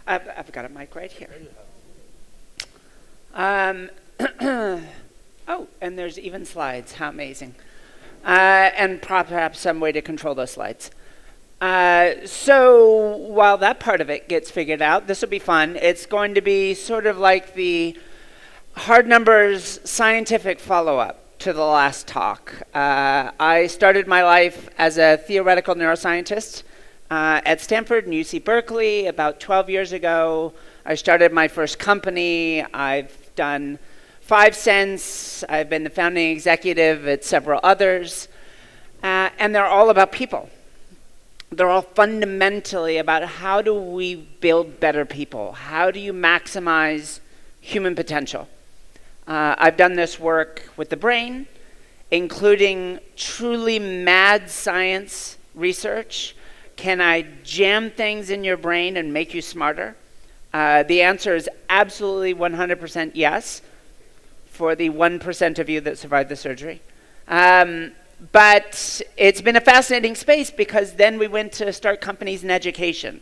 I've got a mic right here. Um, oh, and there's even slides. How amazing. And perhaps some way to control those slides. So while that part of it gets figured out, this will be fun. It's going to be sort of like the hard numbers scientific follow-up to the last talk. I started my life as a theoretical neuroscientist at Stanford and UC Berkeley about 12 years ago. I started my first company. I've done 5 since. I've been the founding executive at several others. And they're all about people. They're all fundamentally about how do we build better people? How do you maximize human potential? I've done this work with the brain, including truly mad science research. Can I jam things in your brain and make you smarter? The answer is absolutely 100% yes for the 1% of you that survived the surgery. But it's been a fascinating space because then we went to start companies in education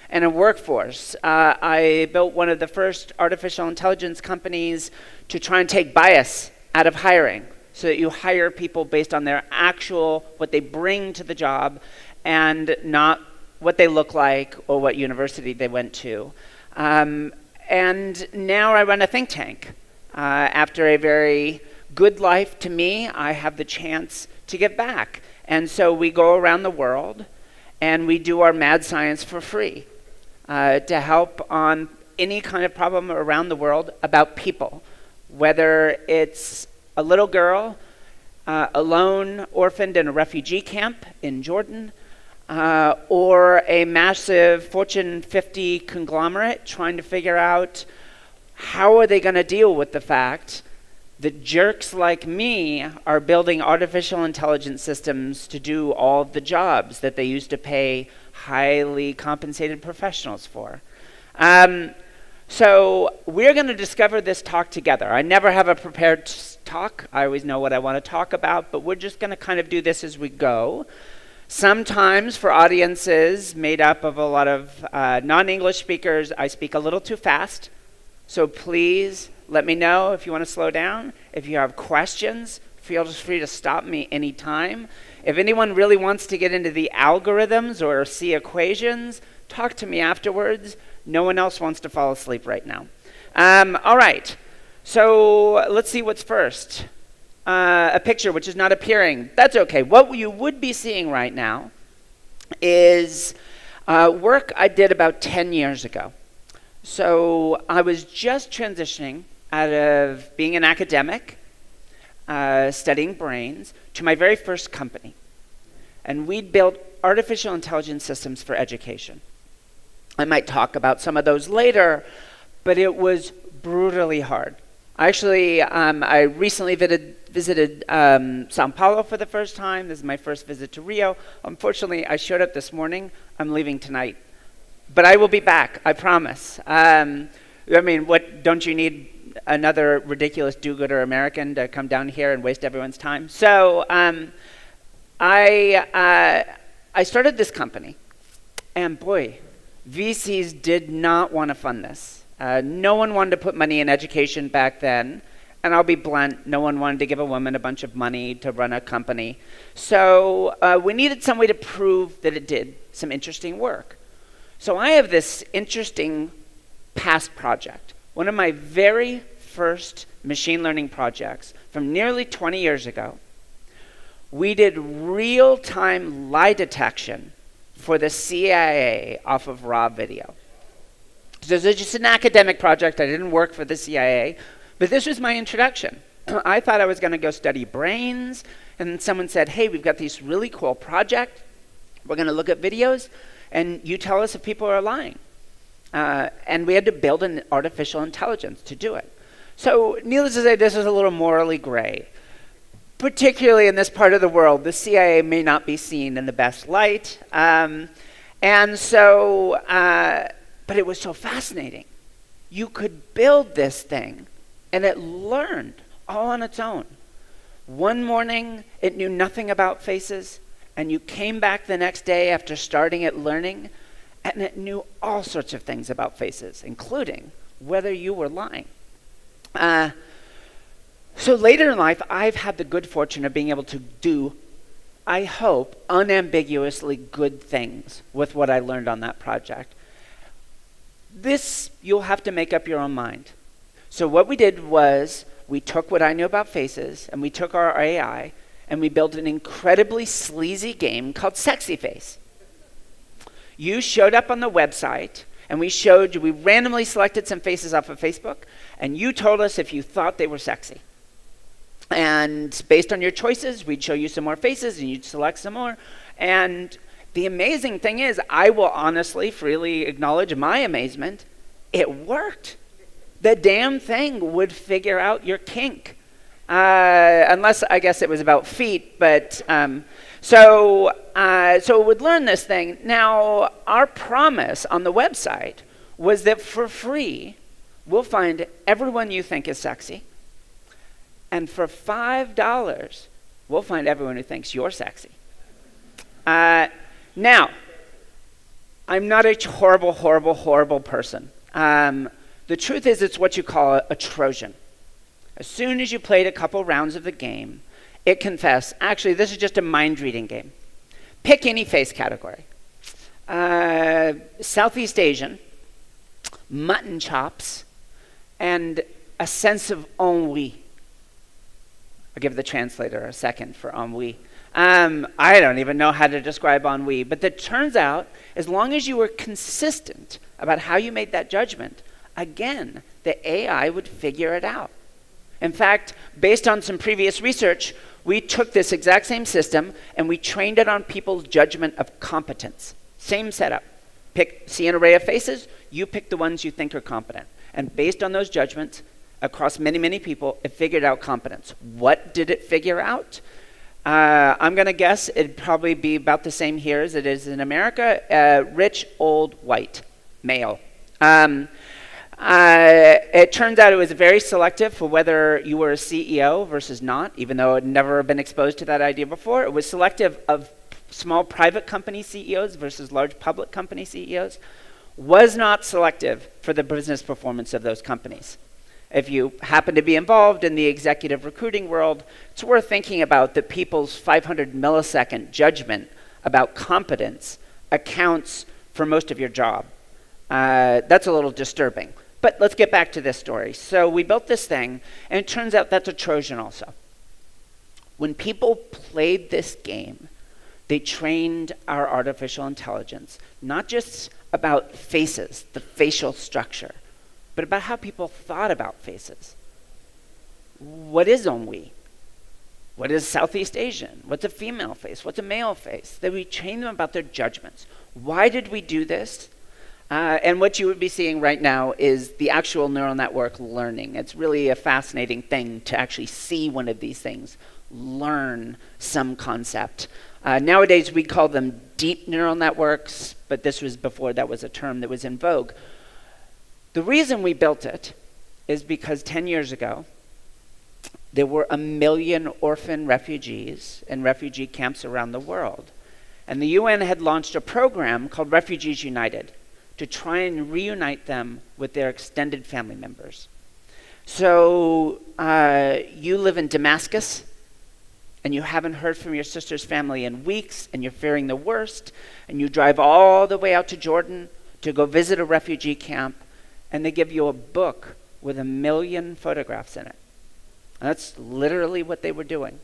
and a workforce. I built one of the first artificial intelligence companies to try and take bias out of hiring so that you hire people based on their actual, what they bring to the job and not what they look like or what university they went to. And now I run a think tank. After a very good life to me, I have the chance to give back. And so we go around the world and we do our mad science for free to help on any kind of problem around the world about people, whether it's a little girl alone, orphaned in a refugee camp in Jordan, or a massive Fortune 50 conglomerate trying to figure out how are they going to deal with the fact that jerks like me are building artificial intelligence systems to do all of the jobs that they used to pay highly compensated professionals for. So we're going to discover this talk together. I never have a prepared talk. I always know what I want to talk about, but we're just going to kind of do this as we go. Sometimes for audiences made up of a lot of non-English speakers, I speak a little too fast. So please let me know if you want to slow down. If you have questions, feel free to stop me anytime. If anyone really wants to get into the algorithms or see equations, talk to me afterwards. No one else wants to fall asleep right now. All right, so let's see what's first. A picture which is not appearing. That's okay. What you would be seeing right now is work I did about 10 years ago. So I was just transitioning out of being an academic, studying brains, to my very first company. And we'd built artificial intelligence systems for education. I might talk about some of those later, but it was brutally hard. Actually, I recently visited Sao Paulo for the first time. This is my first visit to Rio. Unfortunately, I showed up this morning. I'm leaving tonight. But I will be back, I promise. I mean, what, don't you need another ridiculous do-gooder American to come down here and waste everyone's time? So I started this company, and boy, VCs did not want to fund this. No one wanted to put money in education back then, and I'll be blunt, no one wanted to give a woman a bunch of money to run a company. So we needed some way to prove that it did some interesting work. So I have this interesting past project. One of my very first machine learning projects from nearly 20 years ago. We did real-time lie detection for the CIA off of raw video. So this is just an academic project. I didn't work for the CIA, but this was my introduction. I thought I was going to go study brains, and someone said, hey, we've got this really cool project. We're going to look at videos, and you tell us if people are lying. And we had to build an artificial intelligence to do it. So needless to say, this is a little morally gray. Particularly in this part of the world, the CIA may not be seen in the best light. But it was so fascinating. You could build this thing, and it learned all on its own. One morning, it knew nothing about faces, and you came back the next day after starting it learning, And it knew all sorts of things about faces, including whether you were lying. So later in life, I've had the good fortune of being able to do, I hope, unambiguously good things with what I learned on that project. This, you'll have to make up your own mind. So what we did was, we took what I knew about faces, and we took our AI, and we built an incredibly sleazy game called Sexy Face. You showed up on the website, and we showed you, we randomly selected some faces off of Facebook, and you told us if you thought they were sexy. And based on your choices, we'd show you some more faces, and you'd select some more. And the amazing thing is, I will honestly, freely acknowledge my amazement, it worked. The damn thing would figure out your kink. Unless, I guess it was about feet, but so it would learn this thing. Now, our promise on the website was that for free, we'll find everyone you think is sexy, and for $5, we'll find everyone who thinks you're sexy. Now, I'm not a horrible person. The truth is, it's what you call a Trojan. As soon as you played a couple rounds of the game, it confessed, actually, this is just a mind-reading game. Pick any face category. Southeast Asian, mutton chops, and a sense of ennui. I'll give the translator a second for ennui. I don't even know how to describe ennui, but it turns out, as long as you were consistent about how you made that judgment, again, the AI would figure it out. In fact, based on some previous research, we took this exact same system and we trained it on people's judgment of competence. Same setup. See an array of faces, you pick the ones you think are competent. And based on those judgments, across many people, it figured out competence. What did it figure out? I'm going to guess it'd probably be about the same here as it is in America. Rich, old, white, male. It turns out it was very selective for whether you were a CEO versus not, even though it had never been exposed to that idea before. It was selective of small private company CEOs versus large public company CEOs. Was not selective for the business performance of those companies. If you happen to be involved in the executive recruiting world, it's worth thinking about that people's 500 millisecond judgment about competence accounts for most of your job. That's a little disturbing. But let's get back to this story. So we built this thing, and it turns out that's a Trojan also. When people played this game, they trained our artificial intelligence, not just about faces, the facial structure, but about how people thought about faces. What is ennui? What is Southeast Asian? What's a female face? What's a male face? That we train them about their judgments. Why did we do this? And what you would be seeing right now is the actual neural network learning. It's really a fascinating thing to actually see one of these things learn some concept. Nowadays, we call them deep neural networks, but this was before that was a term that was in vogue. The reason we built it is because 10 years ago, there were 1 million orphan refugees in refugee camps around the world. And the UN had launched a program called Refugees United to try and reunite them with their extended family members. So you live in Damascus, and you haven't heard from your sister's family in weeks, and you're fearing the worst, and you drive all the way out to Jordan to go visit a refugee camp, and they give you a book with 1 million photographs in it. And that's literally what they were doing.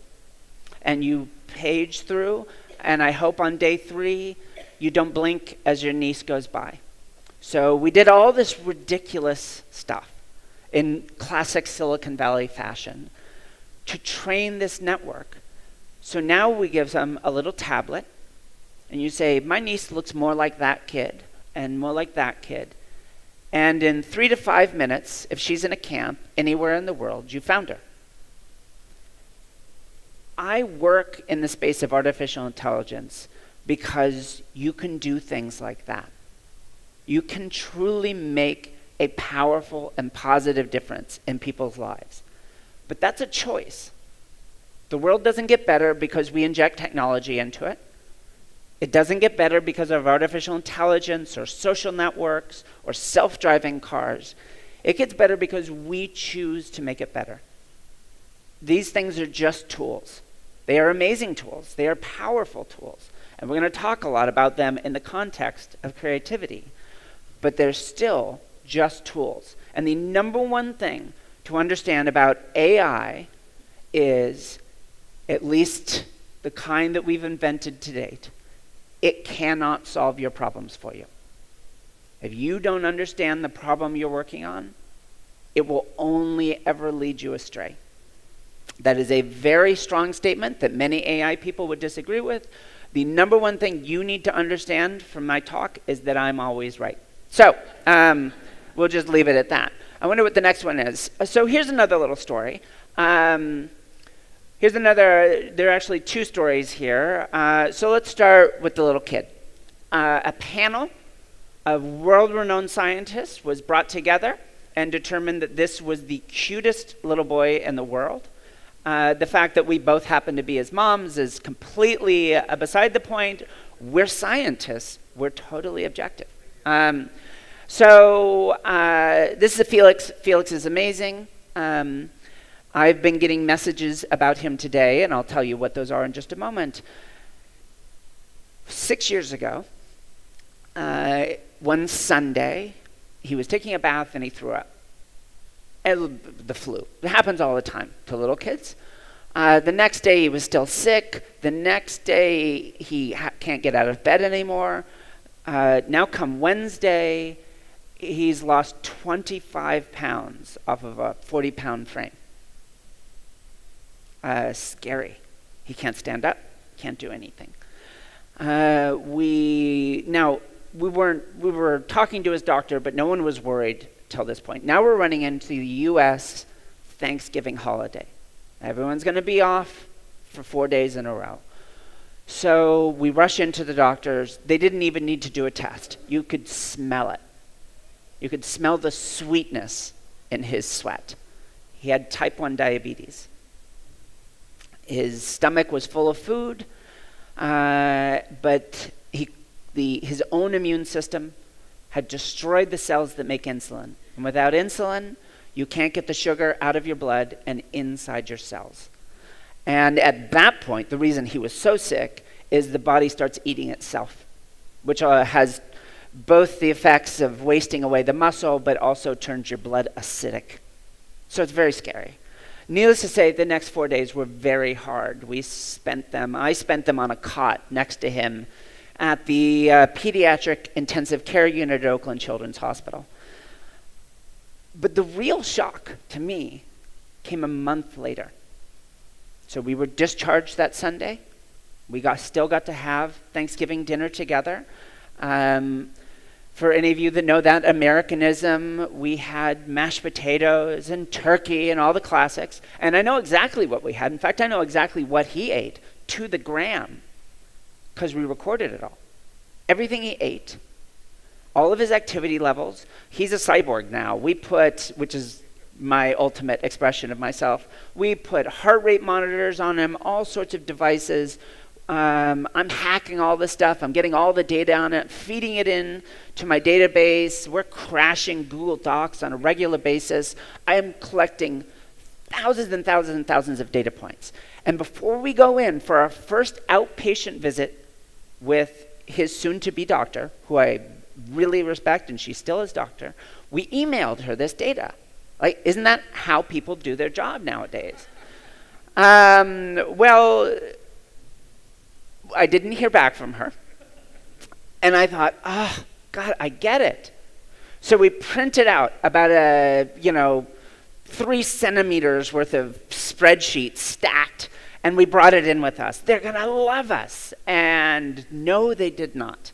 And you page through, and I hope on day 3, you don't blink as your niece goes by. So we did all this ridiculous stuff in classic Silicon Valley fashion to train this network. So now we give them a little tablet, and you say, my niece looks more like that kid and more like that kid. And in 3 to 5 minutes, if she's in a camp anywhere in the world, you found her. I work in the space of artificial intelligence because you can do things like that. You can truly make a powerful and positive difference in people's lives. But that's a choice. The world doesn't get better because we inject technology into it. It doesn't get better because of artificial intelligence or social networks or self-driving cars. It gets better because we choose to make it better. These things are just tools. They are amazing tools. They are powerful tools. And we're going to talk a lot about them in the context of creativity. But they're still just tools. And the number one thing to understand about AI is, at least the kind that we've invented to date, it cannot solve your problems for you. If you don't understand the problem you're working on, it will only ever lead you astray. That is a very strong statement that many AI people would disagree with. The number one thing you need to understand from my talk is that I'm always right. So we'll just leave it at that. I wonder what the next one is. So here's another little story. There are actually two stories here. So let's start with the little kid. A panel of world-renowned scientists was brought together and determined that this was the cutest little boy in the world. The fact that we both happen to be his moms is completely beside the point. We're scientists. We're totally objective. This is a Felix. Felix is amazing. I've been getting messages about him today, and I'll tell you what those are in just a moment. 6 years ago, one Sunday, he was taking a bath and he threw up. The flu. It happens all the time to little kids. The next day he was still sick. The next day he can't get out of bed anymore. Now come Wednesday, he's lost 25 pounds off of a 40-pound frame. Scary. He can't stand up, can't do anything. We were talking to his doctor, but no one was worried till this point. Now we're running into the U.S. Thanksgiving holiday. Everyone's going to be off for 4 days in a row. So we rush into the doctors. They didn't even need to do a test. You could smell it. You could smell the sweetness in his sweat. He had type 1 diabetes. His stomach was full of food, but his own immune system had destroyed the cells that make insulin. And without insulin, you can't get the sugar out of your blood and inside your cells. And at that point, the reason he was so sick is the body starts eating itself, which has both the effects of wasting away the muscle, but also turns your blood acidic. So it's very scary. Needless to say, the next 4 days were very hard. I spent them on a cot next to him at the pediatric intensive care unit at Oakland Children's Hospital. But the real shock to me came a month later. So we were discharged that Sunday. We still got to have Thanksgiving dinner together. For any of you that know that Americanism, we had mashed potatoes and turkey and all the classics. And I know exactly what we had. In fact, I know exactly what he ate to the gram because we recorded it all. Everything he ate, all of his activity levels. He's a cyborg now. Which is my ultimate expression of myself, we put heart rate monitors on him, all sorts of devices. I'm hacking all this stuff. I'm getting all the data on it, feeding it in to my database. We're crashing Google Docs on a regular basis. I am collecting thousands and thousands and thousands of data points. And before we go in for our first outpatient visit with his soon-to-be doctor, who I really respect, and she still is doctor, we emailed her this data. Like, isn't that how people do their job nowadays? Well, I didn't hear back from her. And I thought, oh, God, I get it. So we printed out about 3 centimeters worth of spreadsheets stacked, and we brought it in with us. They're going to love us. And no, they did not.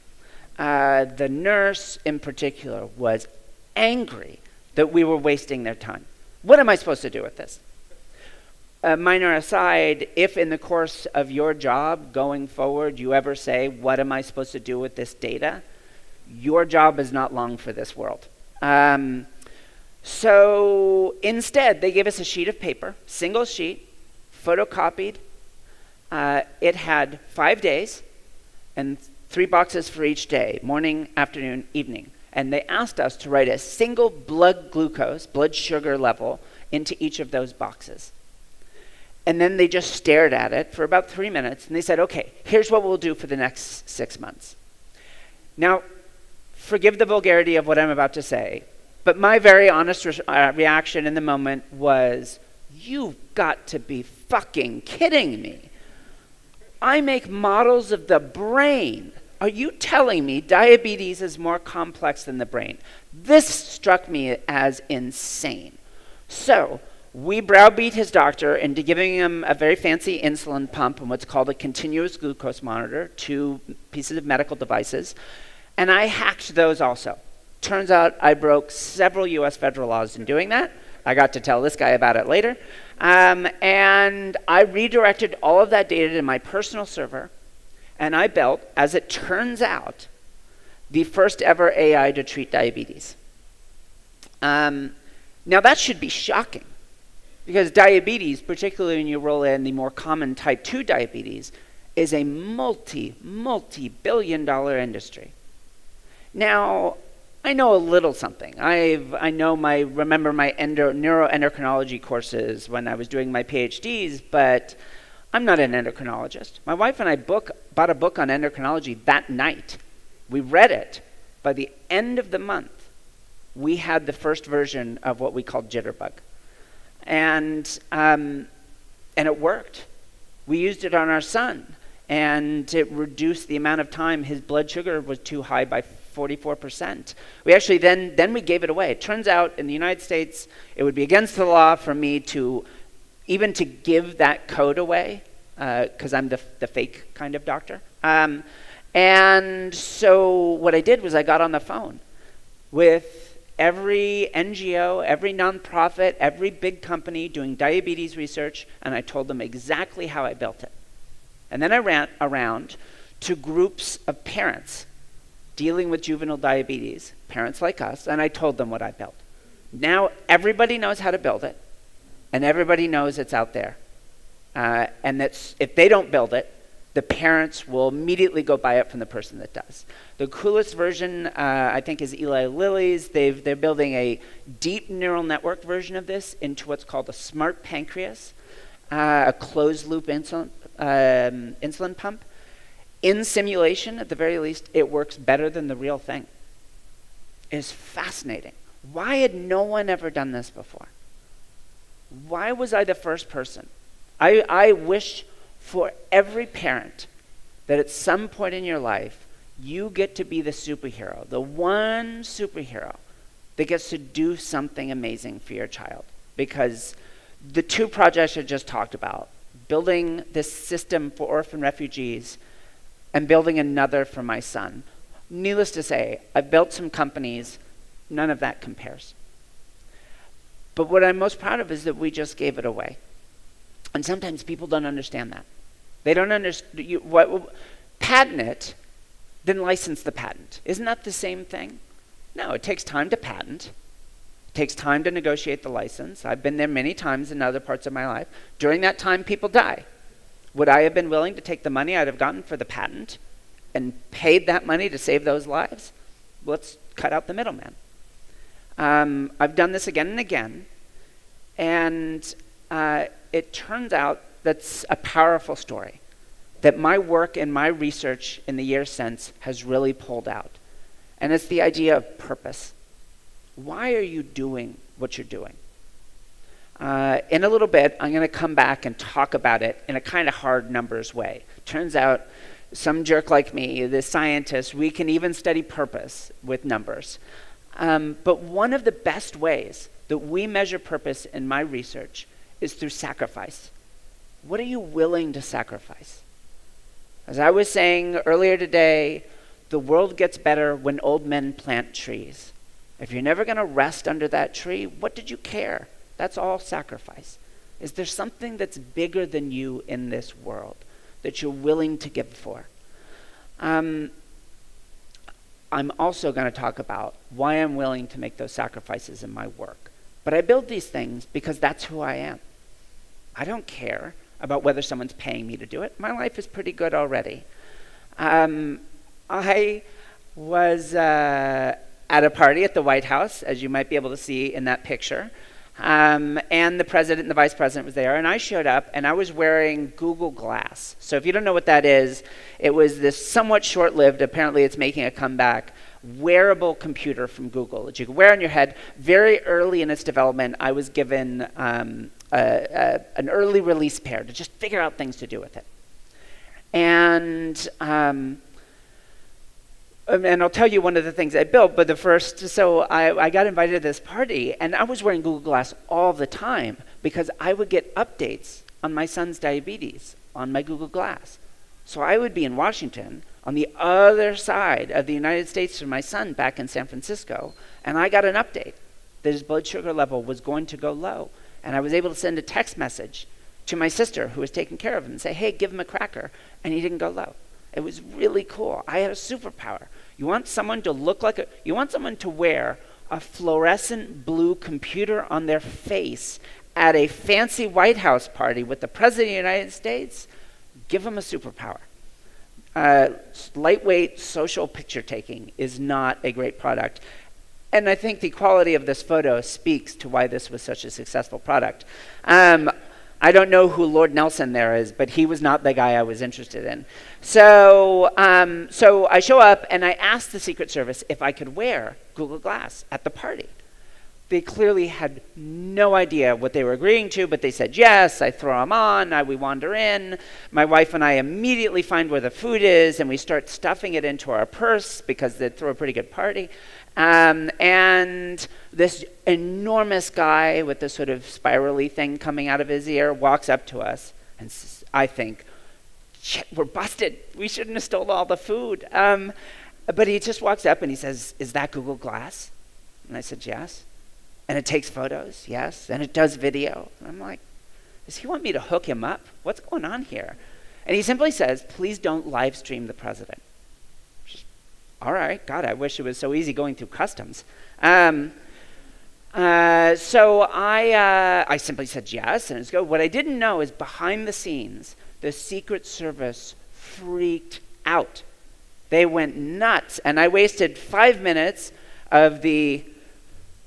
The nurse in particular was angry that we were wasting their time. What am I supposed to do with this? Minor aside, if in the course of your job going forward you ever say, what am I supposed to do with this data? Your job is not long for this world. So instead, they gave us a sheet of paper, single sheet, photocopied. It had 5 days, and 3 boxes for each day, morning, afternoon, evening. And they asked us to write a single blood glucose, blood sugar level, into each of those boxes. And then they just stared at it for about 3 minutes, and they said, okay, here's what we'll do for the next 6 months. Now, forgive the vulgarity of what I'm about to say, but my very honest reaction in the moment was, you've got to be fucking kidding me. I make models of the brain. Are you telling me diabetes is more complex than the brain? This struck me as insane. So we browbeat his doctor into giving him a very fancy insulin pump and what's called a continuous glucose monitor, 2 pieces of medical devices, and I hacked those also. Turns out I broke several US federal laws in doing that. I got to tell this guy about it later. And I redirected all of that data to my personal server, and I built, as it turns out, the first ever AI to treat diabetes. Now that should be shocking, because diabetes, particularly when you roll in the more common type 2 diabetes, is a multi-billion-dollar industry. Now, I know a little something. I remember my neuroendocrinology courses when I was doing my PhDs, but I'm not an endocrinologist. My wife and I bought a book on endocrinology that night. We read it. By the end of the month, we had the first version of what we called Jitterbug. And it worked. We used it on our son, and it reduced the amount of time his blood sugar was too high by 44%. We actually then we gave it away. It turns out in the United States, it would be against the law for me to give that code away, because I'm the fake kind of doctor. And so what I did was I got on the phone with every NGO, every nonprofit, every big company doing diabetes research, and I told them exactly how I built it. And then I ran around to groups of parents dealing with juvenile diabetes, parents like us, and I told them what I built. Now everybody knows how to build it, and everybody knows it's out there. And that's, if they don't build it, the parents will immediately go buy it from the person that does. The coolest version, I think, is Eli Lilly's. They're building a deep neural network version of this into what's called a smart pancreas, a closed-loop insulin pump. In simulation, at the very least, it works better than the real thing. It's fascinating. Why had no one ever done this before? Why was I the first person? I wish for every parent that at some point in your life, you get to be the superhero, the one superhero that gets to do something amazing for your child. Because the 2 projects I just talked about, building this system for orphan refugees and building another for my son. Needless to say, I've built some companies, none of that compares. But what I'm most proud of is that we just gave it away. And sometimes people don't understand that. They don't understand, patent it, then license the patent. Isn't that the same thing? No, it takes time to patent. It takes time to negotiate the license. I've been there many times in other parts of my life. During that time, people die. Would I have been willing to take the money I'd have gotten for the patent and paid that money to save those lives? Let's cut out the middleman. I've done this again and again, and it turns out that's a powerful story that my work and my research in the years since has really pulled out. And it's the idea of purpose. Why are you doing what you're doing? In a little bit, I'm going to come back and talk about it in a kind of hard numbers way. Turns out, some jerk like me, the scientist, we can even study purpose with numbers. But one of the best ways that we measure purpose in my research is through sacrifice. What are you willing to sacrifice? As I was saying earlier today, the world gets better when old men plant trees. If you're never going to rest under that tree, what did you care? That's all sacrifice. Is there something that's bigger than you in this world that you're willing to give for? I'm also going to talk about why I'm willing to make those sacrifices in my work. But I build these things because that's who I am. I don't care about whether someone's paying me to do it. My life is pretty good already. I was at a party at the White House, as you might be able to see in that picture. And the president and the vice president was there, and I showed up, and I was wearing Google Glass. So if you don't know what that is, it was this somewhat short-lived, apparently it's making a comeback, wearable computer from Google that you could wear on your head. Very early in its development, I was given an early release pair to just figure out things to do with it. And I'll tell you one of the things I built, but so I got invited to this party, and I was wearing Google Glass all the time because I would get updates on my son's diabetes on my Google Glass. So I would be in Washington on the other side of the United States from my son back in San Francisco, and I got an update that his blood sugar level was going to go low. And I was able to send a text message to my sister who was taking care of him and say, hey, give him a cracker, and he didn't go low. It was really cool. I had a superpower. You want someone to you want someone to wear a fluorescent blue computer on their face at a fancy White House party with the President of the United States? Give them a superpower. Lightweight social picture taking is not a great product. And I think the quality of this photo speaks to why this was such a successful product. I don't know who Lord Nelson there is, but he was not the guy I was interested in. So I show up and I asked the Secret Service if I could wear Google Glass at the party. They clearly had no idea what they were agreeing to, but they said yes. I throw them on. We wander in. My wife and I immediately find where the food is, and we start stuffing it into our purse because they'd throw a pretty good party. And this enormous guy with this sort of spirally thing coming out of his ear walks up to us, and I think, shit, we're busted. We shouldn't have stolen all the food. But he just walks up and he says, is that Google Glass? And I said, yes. And it takes photos, yes. And it does video. And I'm like, does he want me to hook him up? What's going on here? And he simply says, please don't live stream the president. All right, God, I wish it was so easy going through customs. So I simply said yes, and it's go. What I didn't know is behind the scenes, the Secret Service freaked out. They went nuts, and I wasted 5 minutes of the,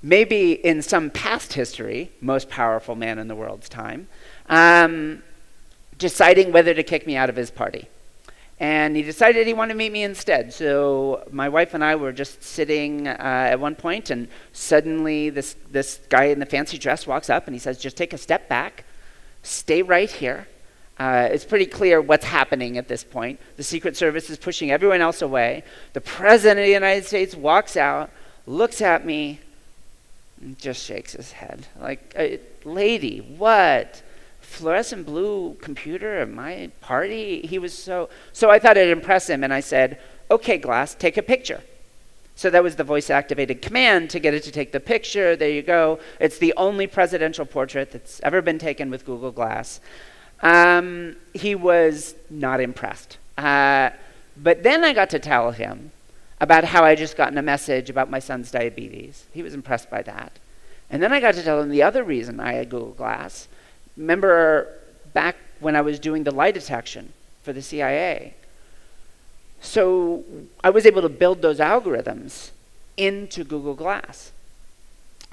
maybe in some past history, most powerful man in the world's time, deciding whether to kick me out of his party. And he decided he wanted to meet me instead. So my wife and I were just sitting at one point, and suddenly this guy in the fancy dress walks up and he says, just take a step back, stay right here. It's pretty clear what's happening at this point. The Secret Service is pushing everyone else away. The President of the United States walks out, looks at me, and just shakes his head. Like, lady, what? Fluorescent blue computer at my party? He was so I thought it'd impress him, and I said, okay, Glass, take a picture. So that was the voice-activated command to get it to take the picture. There you go. It's the only presidential portrait that's ever been taken with Google Glass. He was not impressed. But then I got to tell him about how I just gotten a message about my son's diabetes. He was impressed by that. And then I got to tell him the other reason I had Google Glass. Remember back when I was doing the lie detection for the CIA. So I was able to build those algorithms into Google Glass.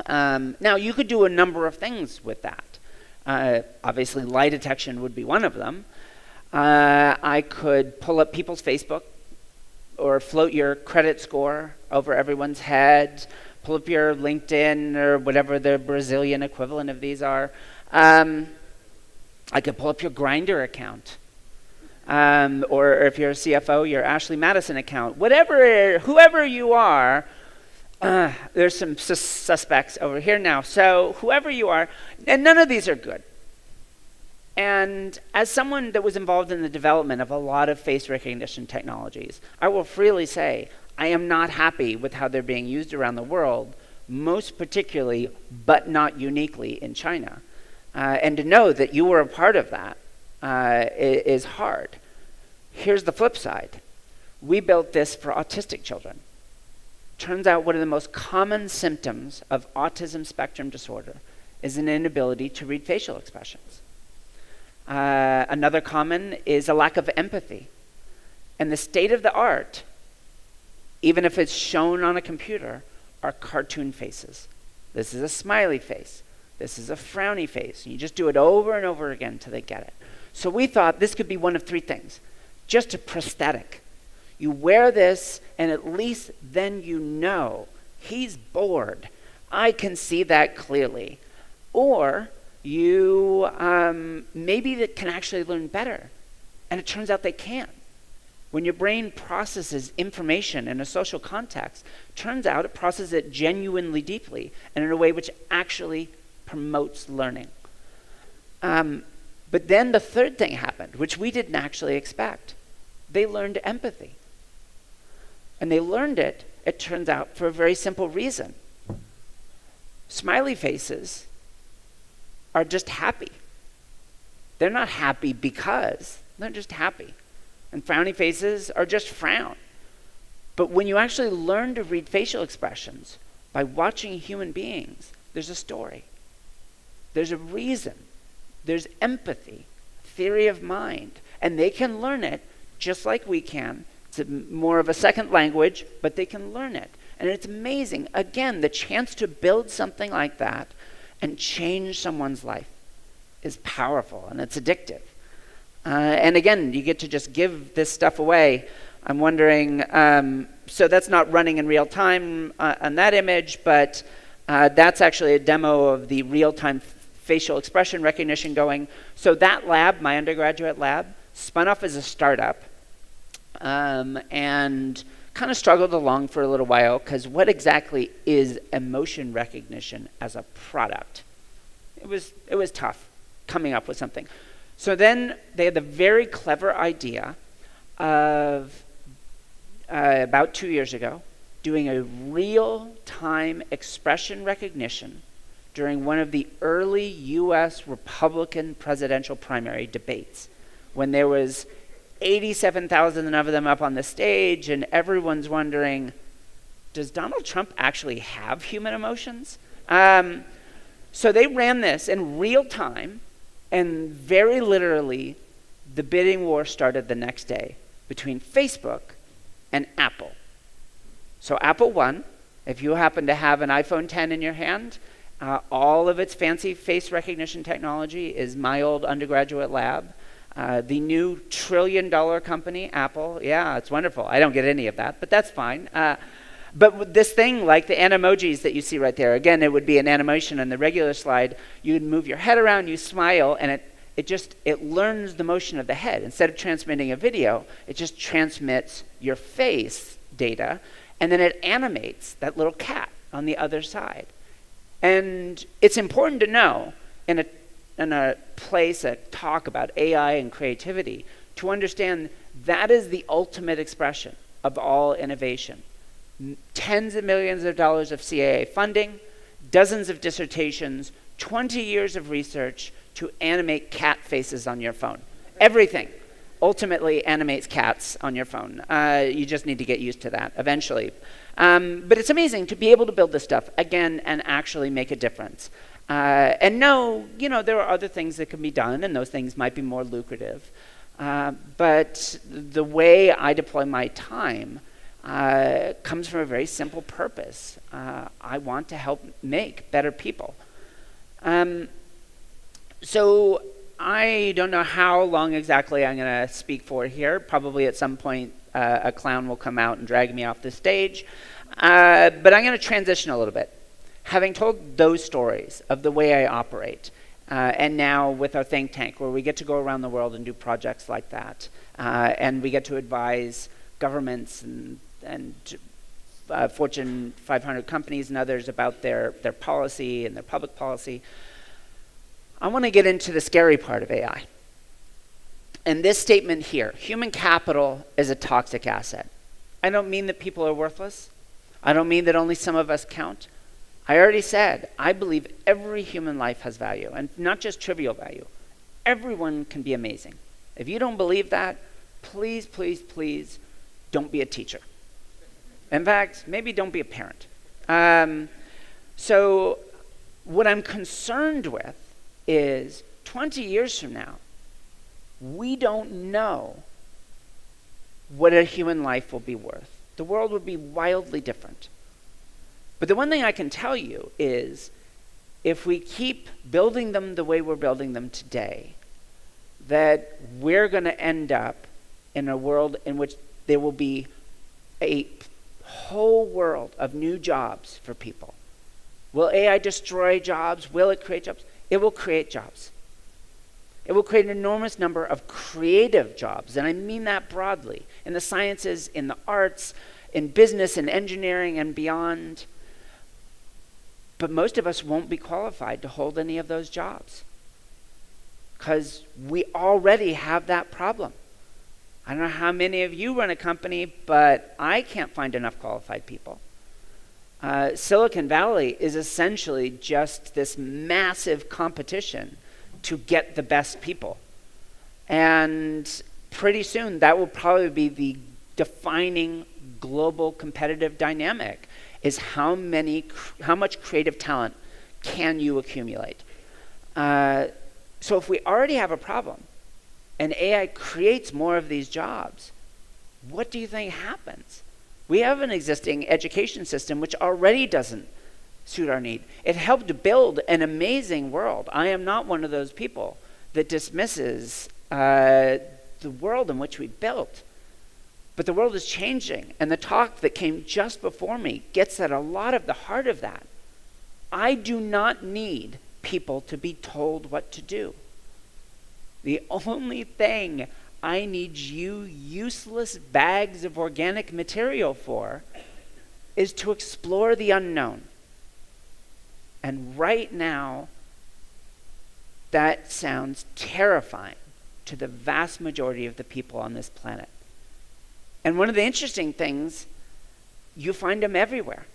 Now, you could do a number of things with that. Obviously, lie detection would be one of them. I could pull up people's Facebook or float your credit score over everyone's head, pull up your LinkedIn or whatever the Brazilian equivalent of these are. I could pull up your Grindr account. Or if you're a CFO, your Ashley Madison account. Whoever you are, there's some suspects over here now. So whoever you are, and none of these are good. And as someone that was involved in the development of a lot of face recognition technologies, I will freely say I am not happy with how they're being used around the world, most particularly, but not uniquely, in China. And to know that you were a part of that is hard. Here's the flip side. We built this for autistic children. Turns out one of the most common symptoms of autism spectrum disorder is an inability to read facial expressions. Another common is a lack of empathy. And the state of the art, even if it's shown on a computer, are cartoon faces. This is a smiley face. This is a frowny face. And you just do it over and over again until they get it. So we thought this could be one of three things. Just a prosthetic. You wear this, and at least then you know he's bored. I can see that clearly. Or you maybe that can actually learn better. And it turns out they can. When your brain processes information in a social context, turns out it processes it genuinely deeply and in a way which actually promotes learning. But then the third thing happened, which we didn't actually expect. They learned empathy. And they learned it, it turns out, for a very simple reason. Smiley faces are just happy. They're not happy because, they're just happy. And frowny faces are just frown. But when you actually learn to read facial expressions by watching human beings, there's a story. There's a reason. There's empathy, theory of mind. And they can learn it just like we can. It's more of a second language, but they can learn it. And it's amazing. Again, the chance to build something like that and change someone's life is powerful, and it's addictive. And again, you get to just give this stuff away. I'm wondering, so that's not running in real time on that image, but that's actually a demo of the real-time facial expression recognition going. So that lab, my undergraduate lab, spun off as a startup and kind of struggled along for a little while because what exactly is emotion recognition as a product? It was tough coming up with something. So then they had the very clever idea of, about 2 years ago, doing a real-time expression recognition during one of the early US Republican presidential primary debates, when there was 87,000 of them up on the stage, and everyone's wondering, does Donald Trump actually have human emotions? So they ran this in real time, and very literally, the bidding war started the next day between Facebook and Apple. So Apple won. If you happen to have an iPhone 10 in your hand, all of its fancy face recognition technology is my old undergraduate lab. The new $1 trillion company, Apple, yeah, it's wonderful. I don't get any of that, but that's fine. But with this thing, like the animojis that you see right there, again, it would be an animation on the regular slide. You'd move your head around, you smile, and it learns the motion of the head. Instead of transmitting a video, it just transmits your face data, and then it animates that little cat on the other side. And it's important to know in a place, a talk about AI and creativity, to understand that is the ultimate expression of all innovation. Tens of millions of dollars of CAA funding, dozens of dissertations, 20 years of research to animate cat faces on your phone. Everything ultimately animates cats on your phone. You just need to get used to that eventually. But it's amazing to be able to build this stuff again and actually make a difference. And no, there are other things that can be done, and those things might be more lucrative. But the way I deploy my time comes from a very simple purpose. I want to help make better people. So I don't know how long exactly I'm going to speak for here. Probably at some point a clown will come out and drag me off the stage. But I'm going to transition a little bit. Having told those stories of the way I operate, and now with our think tank, where we get to go around the world and do projects like that, and we get to advise governments and Fortune 500 companies and others about their policy and their public policy, I want to get into the scary part of AI. And this statement here, human capital is a toxic asset. I don't mean that people are worthless. I don't mean that only some of us count. I already said, I believe every human life has value, and not just trivial value. Everyone can be amazing. If you don't believe that, please, please, please don't be a teacher. In fact, maybe don't be a parent. So what I'm concerned with is 20 years from now, we don't know what a human life will be worth. The world would be wildly different. But the one thing I can tell you is, if we keep building them the way we're building them today, that we're going to end up in a world in which there will be a whole world of new jobs for people. Will AI destroy jobs? Will it create jobs? It will create jobs. It will create an enormous number of creative jobs, and I mean that broadly, in the sciences, in the arts, in business and engineering and beyond. But most of us won't be qualified to hold any of those jobs, because we already have that problem. I don't know how many of you run a company, but I can't find enough qualified people. Silicon Valley is essentially just this massive competition to get the best people. And pretty soon that will probably be the defining global competitive dynamic, is how much creative talent can you accumulate. So if we already have a problem and AI creates more of these jobs, what do you think happens? We have an existing education system which already doesn't suit our need. It helped build an amazing world. I am not one of those people that dismisses the world in which we built. But the world is changing, and the talk that came just before me gets at a lot of the heart of that. I do not need people to be told what to do. The only thing I need you useless bags of organic material for is to explore the unknown. And right now, that sounds terrifying to the vast majority of the people on this planet. And one of the interesting things, you find them everywhere.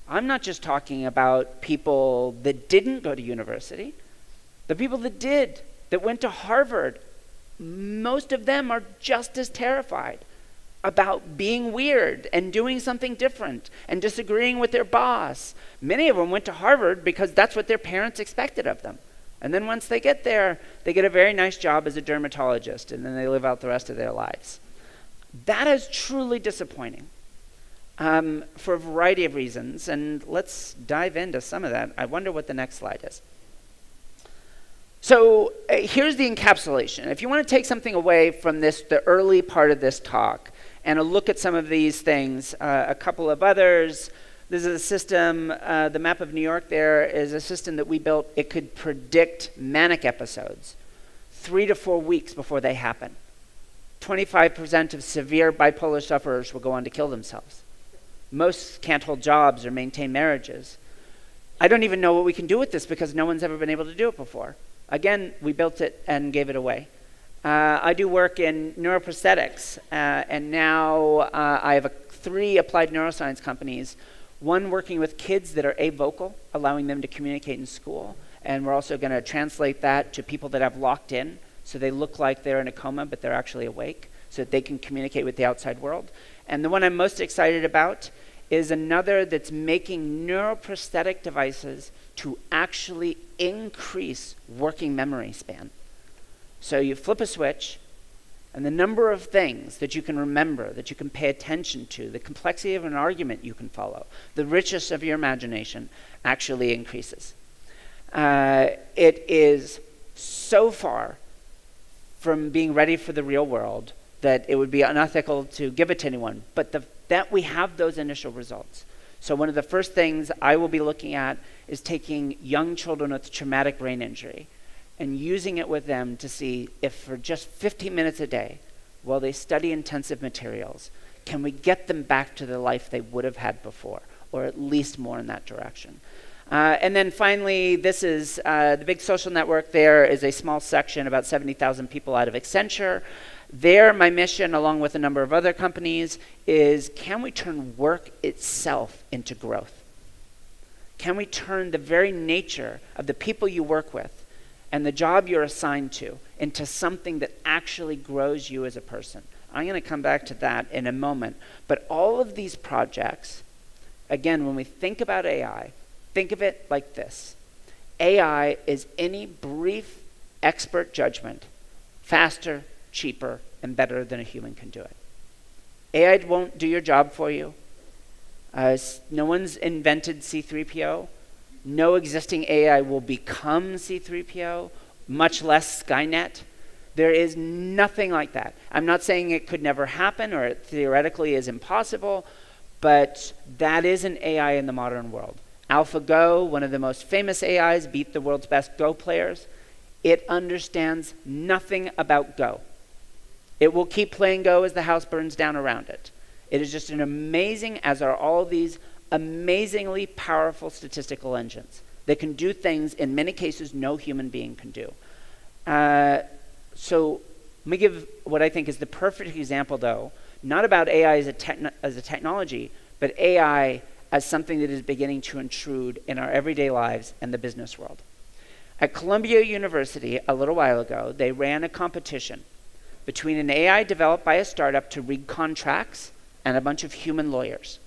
I'm not just talking about people that didn't go to university. The people that did, that went to Harvard, most of them are just as terrified about being weird and doing something different and disagreeing with their boss. Many of them went to Harvard because that's what their parents expected of them. And then once they get there, they get a very nice job as a dermatologist, and then they live out the rest of their lives. That is truly disappointing for a variety of reasons, and let's dive into some of that. I wonder what the next slide is. So here's the encapsulation. If you want to take something away from this, the early part of this talk, and a look at some of these things, a couple of others. This is a system, the map of New York there is a system that we built. It could predict manic episodes 3 to 4 weeks before they happen. 25% of severe bipolar sufferers will go on to kill themselves. Most can't hold jobs or maintain marriages. I don't even know what we can do with this because no one's ever been able to do it before. Again, we built it and gave it away. I do work in neuroprosthetics, and now I have 3 applied neuroscience companies, one working with kids that are avocal, allowing them to communicate in school, and we're also going to translate that to people that have locked in, so they look like they're in a coma, but they're actually awake, so that they can communicate with the outside world. And the one I'm most excited about is another that's making neuroprosthetic devices to actually increase working memory span. So you flip a switch, and the number of things that you can remember, that you can pay attention to, the complexity of an argument you can follow, the richness of your imagination actually increases. It is so far from being ready for the real world that it would be unethical to give it to anyone, but that we have those initial results. So one of the first things I will be looking at is taking young children with traumatic brain injury and using it with them to see if for just 15 minutes a day, while they study intensive materials, can we get them back to the life they would have had before, or at least more in that direction. And then finally, this is the big social network. There is a small section, about 70,000 people out of Accenture. There, my mission, along with a number of other companies, is can we turn work itself into growth? Can we turn the very nature of the people you work with and the job you're assigned to into something that actually grows you as a person? I'm going to come back to that in a moment. But all of these projects, again, when we think about AI, think of it like this. AI is any brief expert judgment, faster, cheaper, and better than a human can do it. AI won't do your job for you. No one's invented C-3PO. No existing AI will become C-3PO, much less Skynet. There is nothing like that. I'm not saying it could never happen or it theoretically is impossible, but that is an AI in the modern world. AlphaGo, one of the most famous AIs, beat the world's best Go players. It understands nothing about Go. It will keep playing Go as the house burns down around it. It is just an amazing, as are all these amazingly powerful statistical engines that can do things in many cases no human being can do. So let me give what I think is the perfect example, though, not about AI as a technology, but AI as something that is beginning to intrude in our everyday lives and the business world. At Columbia University, a little while ago, they ran a competition between an AI developed by a startup to read contracts and a bunch of human lawyers.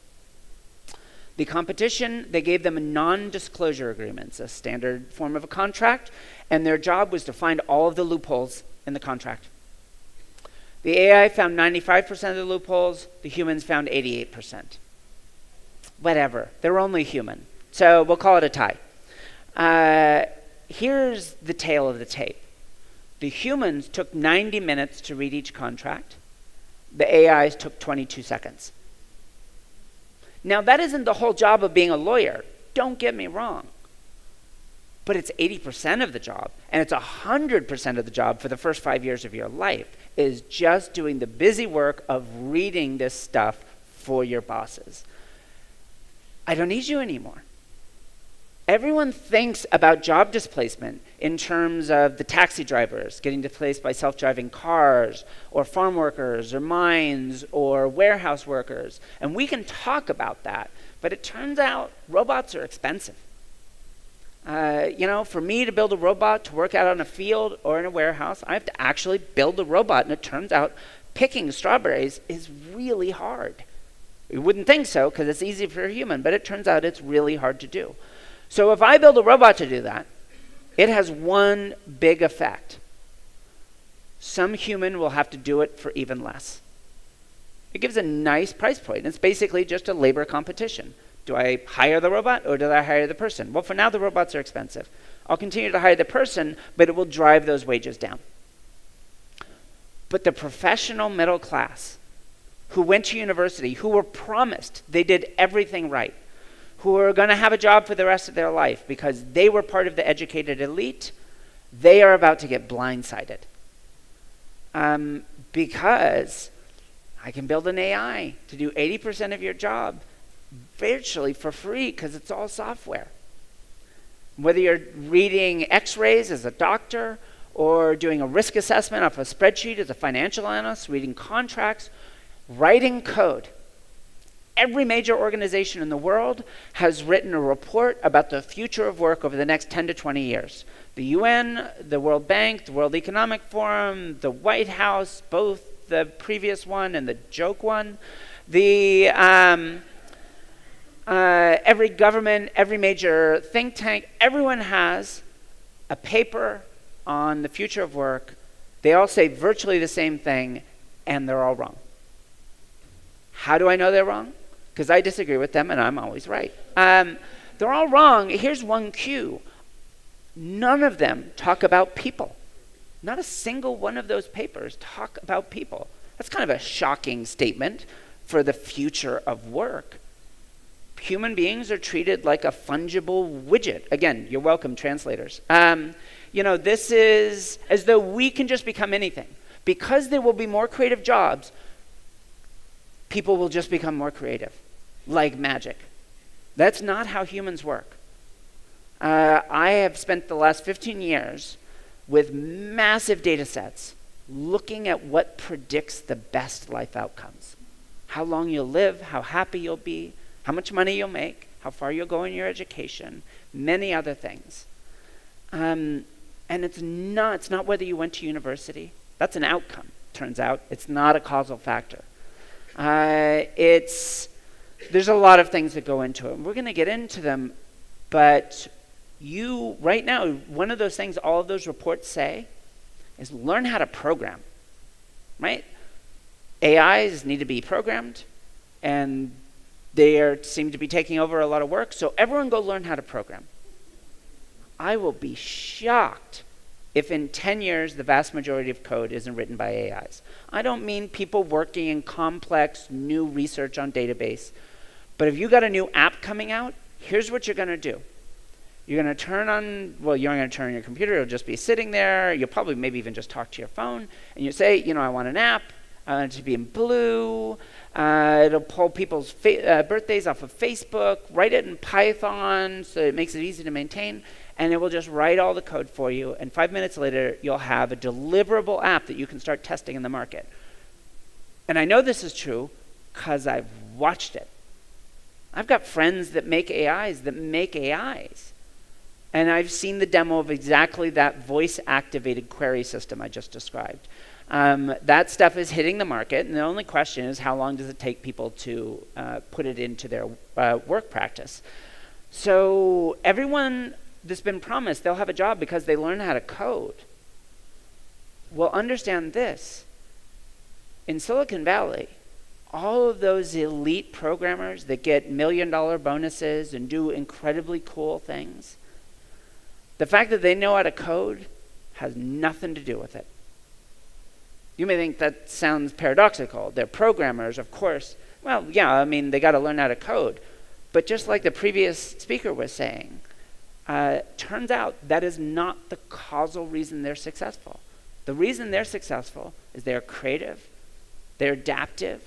The competition, they gave them non-disclosure agreements, a standard form of a contract, and their job was to find all of the loopholes in the contract. The AI found 95% of the loopholes, the humans found 88%. Whatever, they're only human. So we'll call it a tie. Here's the tale of the tape. The humans took 90 minutes to read each contract. The AIs took 22 seconds. Now, that isn't the whole job of being a lawyer. Don't get me wrong. But it's 80% of the job, and it's 100% of the job for the first 5 years of your life, is just doing the busy work of reading this stuff for your bosses. I don't need you anymore. Everyone thinks about job displacement in terms of the taxi drivers getting displaced by self-driving cars, or farm workers, or mines, or warehouse workers. And we can talk about that, but it turns out robots are expensive. For me to build a robot to work out on a field or in a warehouse, I have to actually build a robot, and it turns out picking strawberries is really hard. You wouldn't think so because it's easy for a human, but it turns out it's really hard to do. So if I build a robot to do that, it has one big effect. Some human will have to do it for even less. It gives a nice price point. It's basically just a labor competition. Do I hire the robot or do I hire the person? Well, for now, the robots are expensive. I'll continue to hire the person, but it will drive those wages down. But the professional middle class who went to university, who were promised they did everything right, who are going to have a job for the rest of their life because they were part of the educated elite, they are about to get blindsided. Because I can build an AI to do 80% of your job virtually for free because it's all software. Whether you're reading x-rays as a doctor or doing a risk assessment off a spreadsheet as a financial analyst, reading contracts, writing code. Every major organization in the world has written a report about the future of work over the next 10 to 20 years. The UN, the World Bank, the World Economic Forum, the White House, both the previous one and the joke one, every government, every major think tank, everyone has a paper on the future of work. They all say virtually the same thing, and they're all wrong. How do I know they're wrong? Because I disagree with them, and I'm always right. They're all wrong. Here's one cue. None of them talk about people. Not a single one of those papers talk about people. That's kind of a shocking statement for the future of work. Human beings are treated like a fungible widget. Again, you're welcome, translators. This is as though we can just become anything. Because there will be more creative jobs, people will just become more creative, like magic. That's not how humans work. I have spent the last 15 years with massive data sets looking at what predicts the best life outcomes. How long you'll live, how happy you'll be, how much money you'll make, how far you'll go in your education, many other things. And it's not whether you went to university. That's an outcome, turns out. It's not a causal factor. There's a lot of things that go into it. We're going to get into them, but you, right now, one of those things all of those reports say is learn how to program, right? AIs need to be programmed, and they seem to be taking over a lot of work, so everyone go learn how to program. I will be shocked if in 10 years the vast majority of code isn't written by AIs. I don't mean people working in complex new research on database, but if you got a new app coming out, here's what you're going to do. You're going to turn on, well, you're not going to turn on your computer, it'll just be sitting there. You'll probably maybe even just talk to your phone, and you say, I want an app, I want it to be in blue, it'll pull people's birthdays off of Facebook, write it in Python so it makes it easy to maintain, and it will just write all the code for you, and 5 minutes later, you'll have a deliverable app that you can start testing in the market. And I know this is true because I've watched it. I've got friends that make AIs. And I've seen the demo of exactly that voice-activated query system I just described. That stuff is hitting the market, and the only question is how long does it take people to put it into their work practice. So everyone that's been promised they'll have a job because they learn how to code. Well, understand this. In Silicon Valley, all of those elite programmers that get million-dollar bonuses and do incredibly cool things, the fact that they know how to code has nothing to do with it. You may think that sounds paradoxical. They're programmers, of course. Well, yeah, they got to learn how to code. But just like the previous speaker was saying, turns out that is not the causal reason they're successful. The reason they're successful is they're creative, they're adaptive,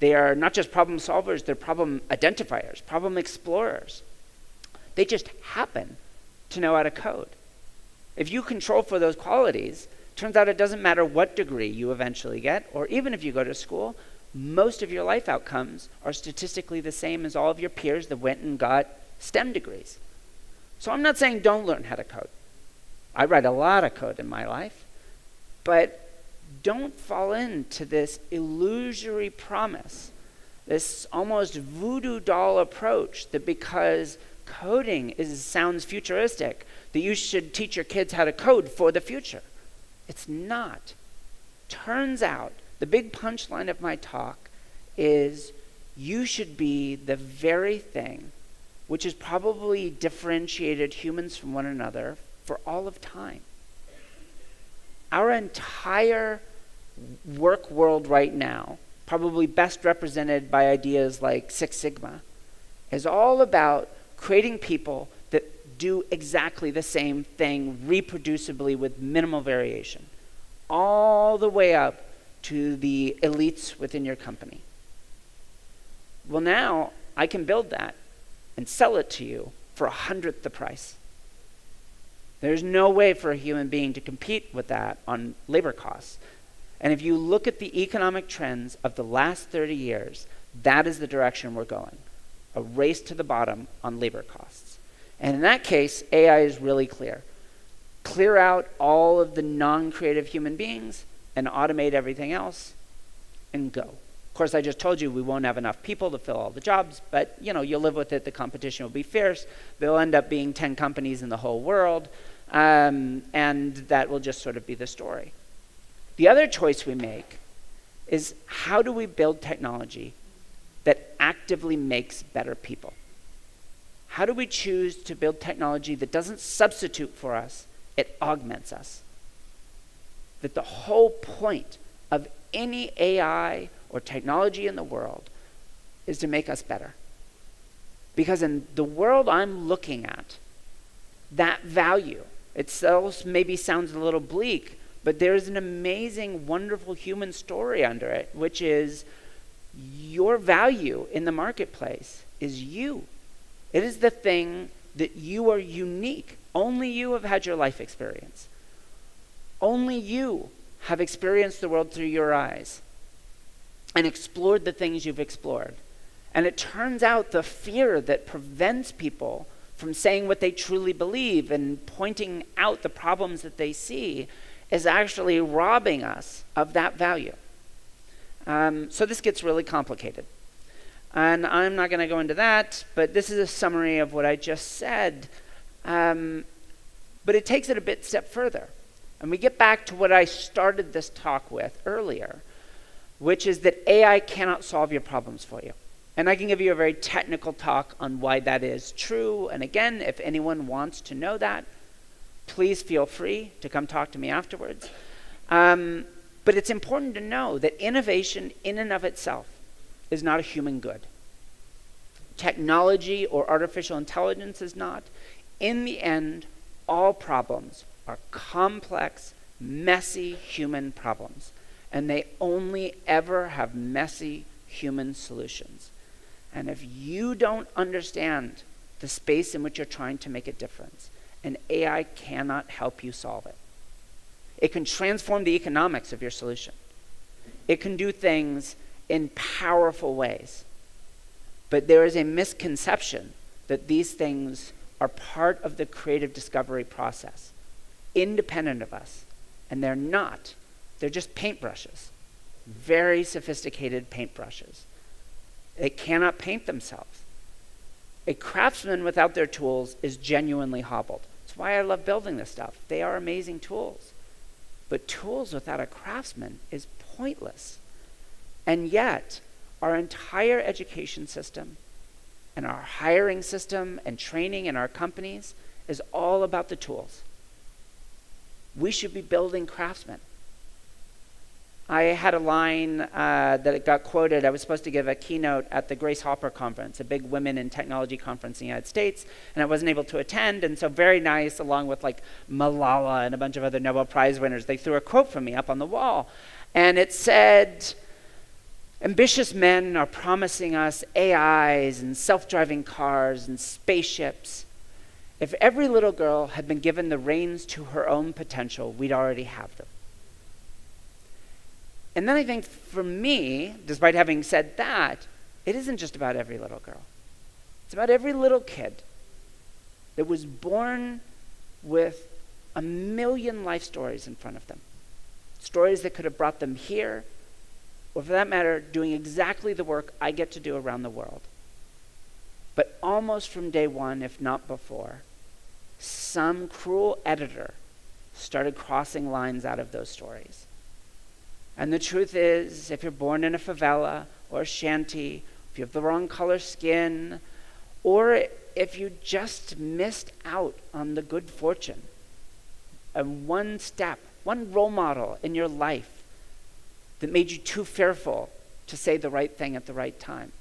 they are not just problem solvers, they're problem identifiers, problem explorers. They just happen to know how to code. If you control for those qualities, turns out it doesn't matter what degree you eventually get, or even if you go to school, most of your life outcomes are statistically the same as all of your peers that went and got STEM degrees. So I'm not saying don't learn how to code. I write a lot of code in my life, but don't fall into this illusory promise, this almost voodoo doll approach that because coding sounds futuristic, that you should teach your kids how to code for the future. It's not. Turns out, the big punchline of my talk is you should be the very thing which has probably differentiated humans from one another for all of time. Our entire work world right now, probably best represented by ideas like Six Sigma, is all about creating people that do exactly the same thing reproducibly with minimal variation, all the way up to the elites within your company. Well, now I can build that and sell it to you for 100th the price. There's no way for a human being to compete with that on labor costs. And if you look at the economic trends of the last 30 years, that is the direction we're going. A race to the bottom on labor costs. And in that case, AI is really clear. Clear out all of the non-creative human beings and automate everything else and go. Of course, I just told you we won't have enough people to fill all the jobs, but you'll live with it. The competition will be fierce. There'll end up being 10 companies in the whole world, and that will just sort of be the story. The other choice we make is how do we build technology that actively makes better people? How do we choose to build technology that doesn't substitute for us, it augments us? That the whole point of any AI or technology in the world is to make us better. Because in the world I'm looking at, that value, itself maybe sounds a little bleak, but there's an amazing, wonderful human story under it, which is your value in the marketplace is you. It is the thing that you are unique. Only you have had your life experience. Only you have experienced the world through your eyes and explored the things you've explored. And it turns out the fear that prevents people from saying what they truly believe and pointing out the problems that they see is actually robbing us of that value. So this gets really complicated. And I'm not going to go into that, but this is a summary of what I just said. But it takes it a step further. And we get back to what I started this talk with earlier. which is that AI cannot solve your problems for you. And I can give you a very technical talk on why that is true. And again, if anyone wants to know that, please feel free to come talk to me afterwards. But it's important to know that innovation in and of itself is not a human good. Technology or artificial intelligence is not. In the end, all problems are complex, messy human problems. And they only ever have messy human solutions. And if you don't understand the space in which you're trying to make a difference, an AI cannot help you solve it. It can transform the economics of your solution. It can do things in powerful ways. But there is a misconception that these things are part of the creative discovery process, independent of us. And they're not. They're just paintbrushes, very sophisticated paintbrushes. They cannot paint themselves. A craftsman without their tools is genuinely hobbled. That's why I love building this stuff. They are amazing tools. But tools without a craftsman is pointless. And yet, our entire education system and our hiring system and training in our companies is all about the tools. We should be building craftsmen. I had a line that it got quoted. I was supposed to give a keynote at the Grace Hopper Conference, a big women in technology conference in the United States, and I wasn't able to attend. And so very nice, along with like Malala and a bunch of other Nobel Prize winners, they threw a quote from me up on the wall. And it said, "Ambitious men are promising us AIs and self-driving cars and spaceships. If every little girl had been given the reins to her own potential, we'd already have them." And then I think for me, despite having said that, it isn't just about every little girl. It's about every little kid that was born with a million life stories in front of them. Stories that could have brought them here, or for that matter, doing exactly the work I get to do around the world. But almost from day one, if not before, some cruel editor started crossing lines out of those stories. And the truth is, if you're born in a favela or a shanty, if you have the wrong color skin, or if you just missed out on the good fortune of one step, one role model in your life that made you too fearful to say the right thing at the right time.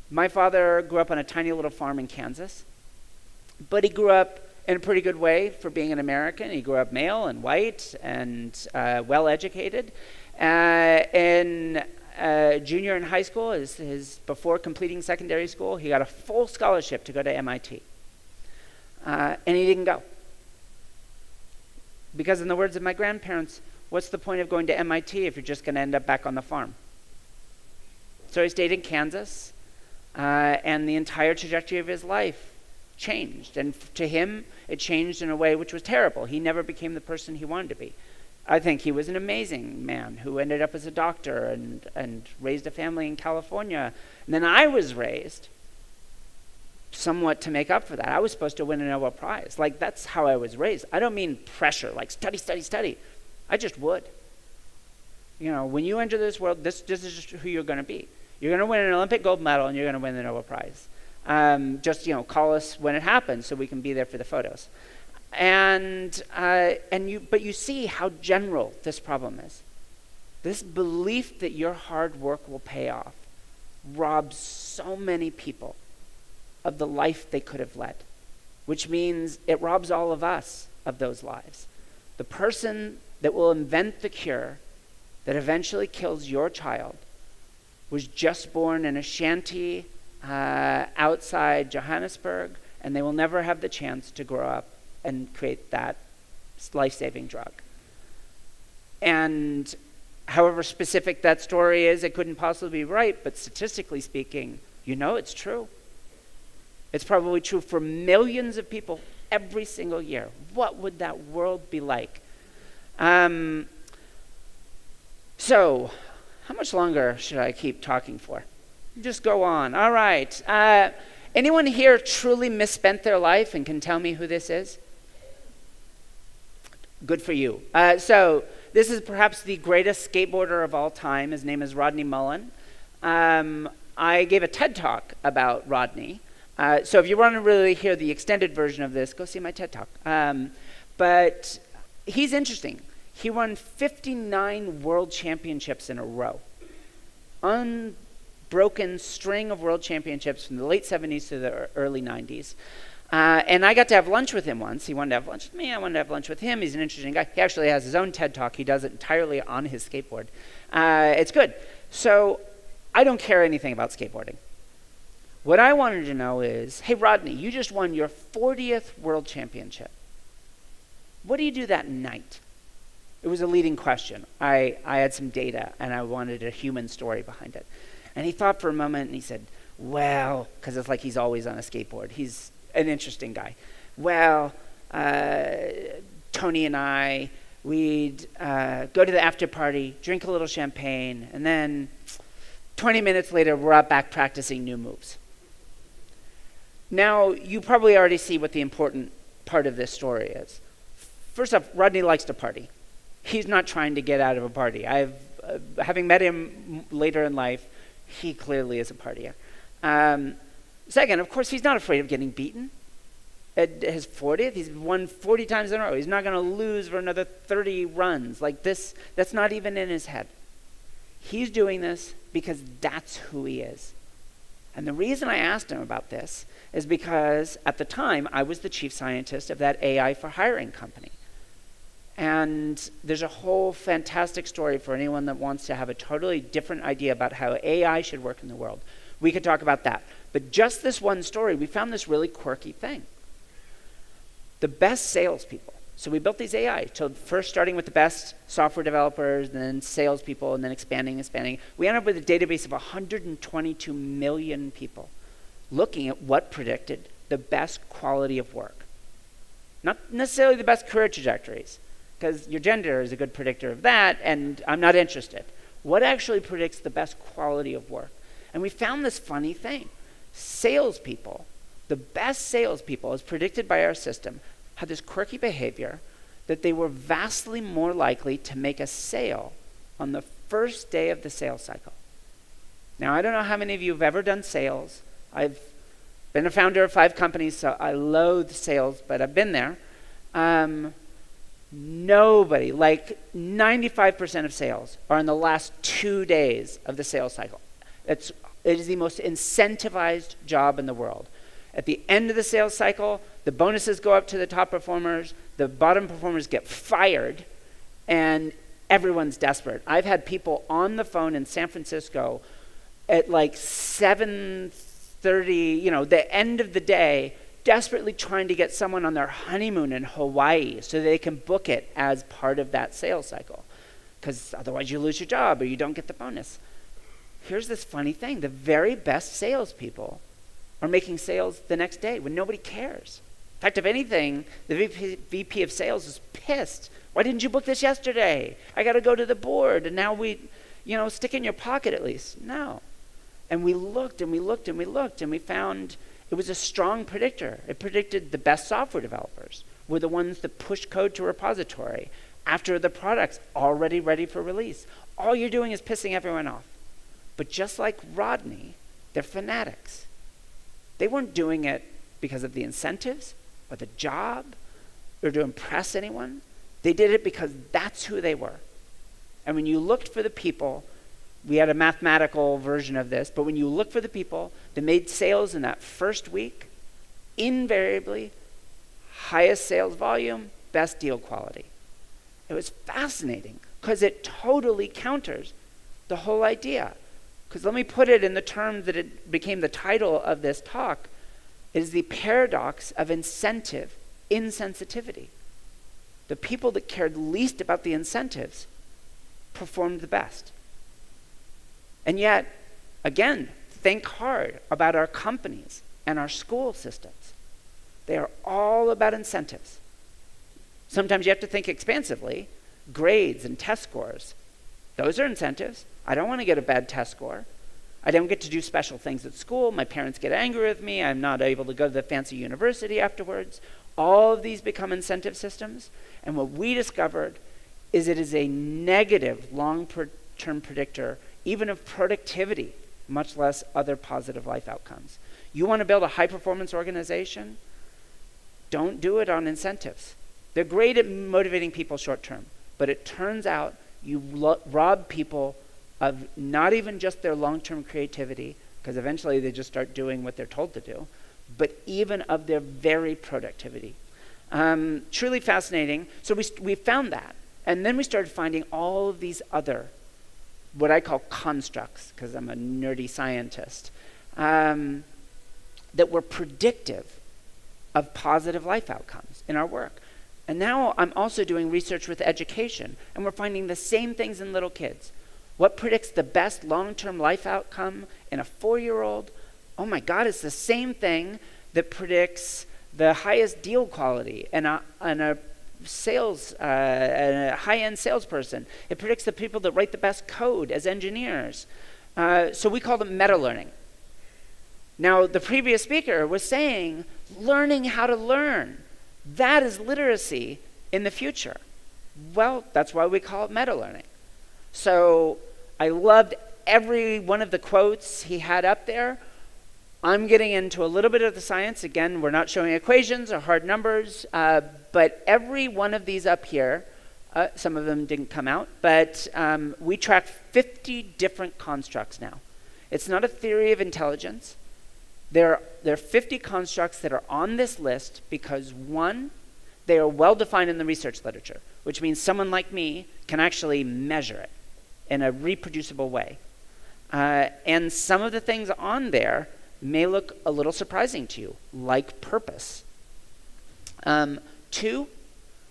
My father grew up on a tiny little farm in Kansas, but he grew up in a pretty good way for being an American. He grew up male and white and well-educated. In junior in high school, before completing secondary school, he got a full scholarship to go to MIT. And he didn't go. Because in the words of my grandparents, what's the point of going to MIT if you're just going to end up back on the farm? So he stayed in Kansas, and the entire trajectory of his life changed. And to him, it changed in a way which was terrible. He never became the person he wanted to be. I think he was an amazing man who ended up as a doctor and raised a family in California. And then I was raised somewhat to make up for that. I was supposed to win a Nobel Prize. Like, that's how I was raised. I don't mean pressure, like study, study, study. I just would. You know, when you enter this world, this is just who you're going to be. You're going to win an Olympic gold medal and you're going to win the Nobel Prize. Just, call us when it happens so we can be there for the photos. But you see how general this problem is. This belief that your hard work will pay off robs so many people of the life they could have led, which means it robs all of us of those lives. The person that will invent the cure that eventually kills your child was just born in a shanty outside Johannesburg, and they will never have the chance to grow up and create that life-saving drug. And however specific that story is, it couldn't possibly be right, but statistically speaking, it's true. It's probably true for millions of people every single year. What would that world be like? So, how much longer should I keep talking for? Just go on. All right. Anyone here truly misspent their life and can tell me who this is? Good for you. So this is perhaps the greatest skateboarder of all time. His name is Rodney Mullen. I gave a TED Talk about Rodney. So if you want to really hear the extended version of this, go see my TED Talk. But he's interesting. He won 59 world championships in a row. Unbroken string of world championships from the late 70s to the early 90s. And I got to have lunch with him once. He wanted to have lunch with me. I wanted to have lunch with him. He's an interesting guy. He actually has his own TED Talk. He does it entirely on his skateboard. It's good. So I don't care anything about skateboarding. What I wanted to know is, hey, Rodney, you just won your 40th world championship. What do you do that night? It was a leading question. I had some data, and I wanted a human story behind it. And he thought for a moment, and he said, well, because it's like he's always on a skateboard. He's an interesting guy. Well, Tony and I, we'd go to the after party, drink a little champagne, and then 20 minutes later, we're out back practicing new moves. Now, you probably already see what the important part of this story is. First off, Rodney likes to party. He's not trying to get out of a party. Having met him later in life, he clearly is a partier. Second, of course, he's not afraid of getting beaten. At his 40th, he's won 40 times in a row. He's not going to lose for another 30 runs. Like this, that's not even in his head. He's doing this because that's who he is. And the reason I asked him about this is because at the time, I was the chief scientist of that AI for hiring company. And there's a whole fantastic story for anyone that wants to have a totally different idea about how AI should work in the world. We could talk about that. But just this one story, we found this really quirky thing. The best salespeople. So we built these AI. So first starting with the best software developers, then salespeople, and then expanding. We ended up with a database of 122 million people looking at what predicted the best quality of work. Not necessarily the best career trajectories, because your gender is a good predictor of that, and I'm not interested. What actually predicts the best quality of work? And we found this funny thing. Salespeople, the best salespeople, as predicted by our system, had this quirky behavior that they were vastly more likely to make a sale on the first day of the sales cycle. Now, I don't know how many of you have ever done sales. I've been a founder of 5 companies, so I loathe sales, but I've been there. Nobody, like 95% of sales, are in the last 2 days of the sales cycle. It is the most incentivized job in the world. At the end of the sales cycle, the bonuses go up to the top performers, the bottom performers get fired, and everyone's desperate. I've had people on the phone in San Francisco at like 7:30, the end of the day, desperately trying to get someone on their honeymoon in Hawaii so they can book it as part of that sales cycle. Because otherwise you lose your job or you don't get the bonus. Here's this funny thing. The very best salespeople are making sales the next day when nobody cares. In fact, if anything, the VP of sales is pissed. Why didn't you book this yesterday? I got to go to the board, and now stick it in your pocket at least. No. And we looked, and we looked, and we looked, and we found it was a strong predictor. It predicted the best software developers were the ones that push code to a repository after the product's already ready for release. All you're doing is pissing everyone off. But just like Rodney, they're fanatics. They weren't doing it because of the incentives or the job or to impress anyone. They did it because that's who they were. And when you looked for the people, we had a mathematical version of this, but when you look for the people that made sales in that first week, invariably, highest sales volume, best deal quality. It was fascinating because it totally counters the whole idea. Because let me put it in the term that it became the title of this talk. It is the paradox of incentive insensitivity. The people that cared least about the incentives performed the best. And yet, again, think hard about our companies and our school systems. They are all about incentives. Sometimes you have to think expansively. Grades and test scores, those are incentives. I don't want to get a bad test score. I don't get to do special things at school. My parents get angry with me. I'm not able to go to the fancy university afterwards. All of these become incentive systems. And what we discovered is it is a negative long-term predictor, even of productivity, much less other positive life outcomes. You want to build a high-performance organization? Don't do it on incentives. They're great at motivating people short-term, but it turns out you rob people of not even just their long-term creativity, because eventually they just start doing what they're told to do, but even of their very productivity. Truly fascinating. So we found that. And then we started finding all of these other, what I call constructs, because I'm a nerdy scientist, that were predictive of positive life outcomes in our work. And now I'm also doing research with education, and we're finding the same things in little kids. What predicts the best long-term life outcome in a 4-year-old? Oh my God, it's the same thing that predicts the highest deal quality in a high-end salesperson. It predicts the people that write the best code as engineers. So we call them meta-learning. Now, the previous speaker was saying, learning how to learn. That is literacy in the future. Well, that's why we call it meta-learning. So I loved every one of the quotes he had up there. I'm getting into a little bit of the science. Again, we're not showing equations or hard numbers, but every one of these up here, some of them didn't come out, but we track 50 different constructs now. It's not a theory of intelligence. There are 50 constructs that are on this list because, one, they are well defined in the research literature, which means someone like me can actually measure it in a reproducible way. And some of the things on there may look a little surprising to you, like purpose. 2,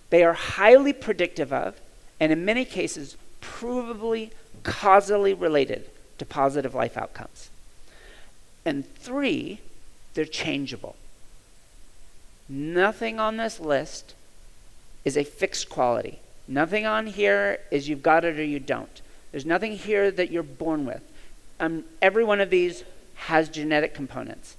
they are highly predictive of, and in many cases, provably causally related to positive life outcomes. And 3, they're changeable. Nothing on this list is a fixed quality. Nothing on here is you've got it or you don't. There's nothing here that you're born with. Every one of these has genetic components.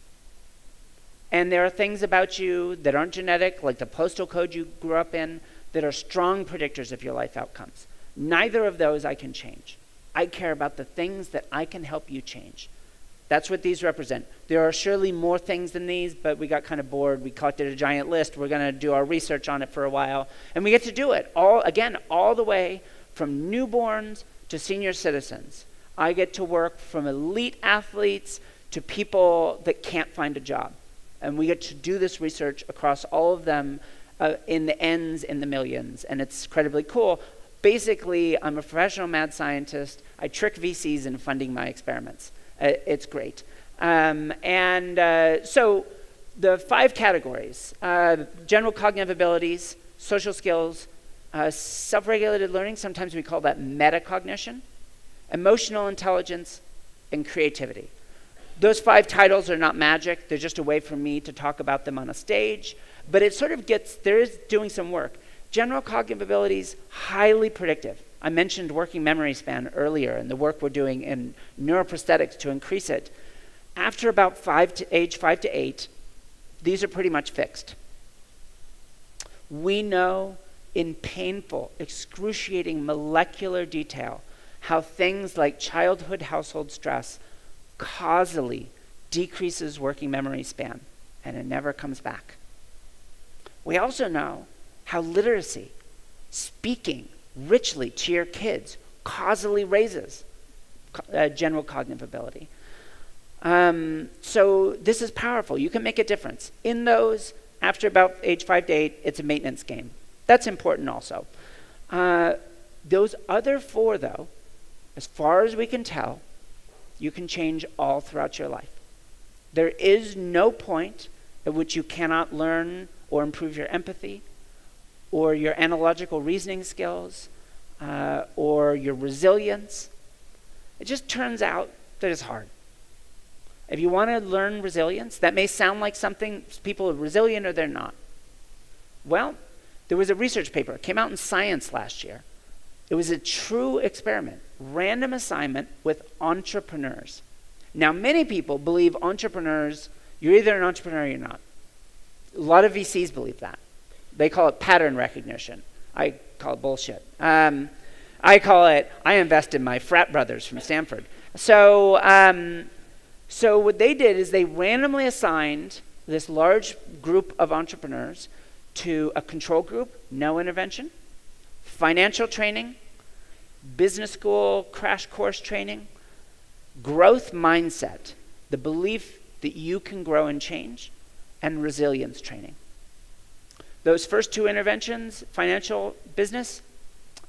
And there are things about you that aren't genetic, like the postal code you grew up in, that are strong predictors of your life outcomes. Neither of those I can change. I care about the things that I can help you change. That's what these represent. There are surely more things than these, but we got kind of bored. We collected a giant list. We're going to do our research on it for a while. And we get to do it all the way from newborns to senior citizens. I get to work from elite athletes to people that can't find a job. And we get to do this research across all of them in the N's in the millions. And it's incredibly cool. Basically, I'm a professional mad scientist. I trick VCs into funding my experiments. It's great. So the 5 categories, general cognitive abilities, social skills, self-regulated learning, sometimes we call that metacognition, emotional intelligence, and creativity. Those 5 titles are not magic. They're just a way for me to talk about them on a stage. But it sort of there is doing some work. General cognitive abilities, highly predictive. I mentioned working memory span earlier and the work we're doing in neuroprosthetics to increase it. After about age 5 to 8, these are pretty much fixed. We know in painful, excruciating molecular detail how things like childhood household stress causally decreases working memory span, and it never comes back. We also know how literacy, speaking richly to your kids, causally raises general cognitive ability. So this is powerful. You can make a difference. In those, after about age 5 to 8, it's a maintenance game. That's important also. Those other 4, though, as far as we can tell, you can change all throughout your life. There is no point at which you cannot learn or improve your empathy, or your analogical reasoning skills, or your resilience. It just turns out that it's hard. If you want to learn resilience, that may sound like something people are resilient or they're not. Well, there was a research paper. It came out in Science last year. It was a true experiment, random assignment with entrepreneurs. Now, many people believe entrepreneurs, you're either an entrepreneur or you're not. A lot of VCs believe that. They call it pattern recognition. I call it bullshit. I call it, I invest in my frat brothers from Stanford. So what they did is they randomly assigned this large group of entrepreneurs to a control group, no intervention, financial training, business school crash course training, growth mindset, the belief that you can grow and change, and resilience training. Those first two interventions, financial, business,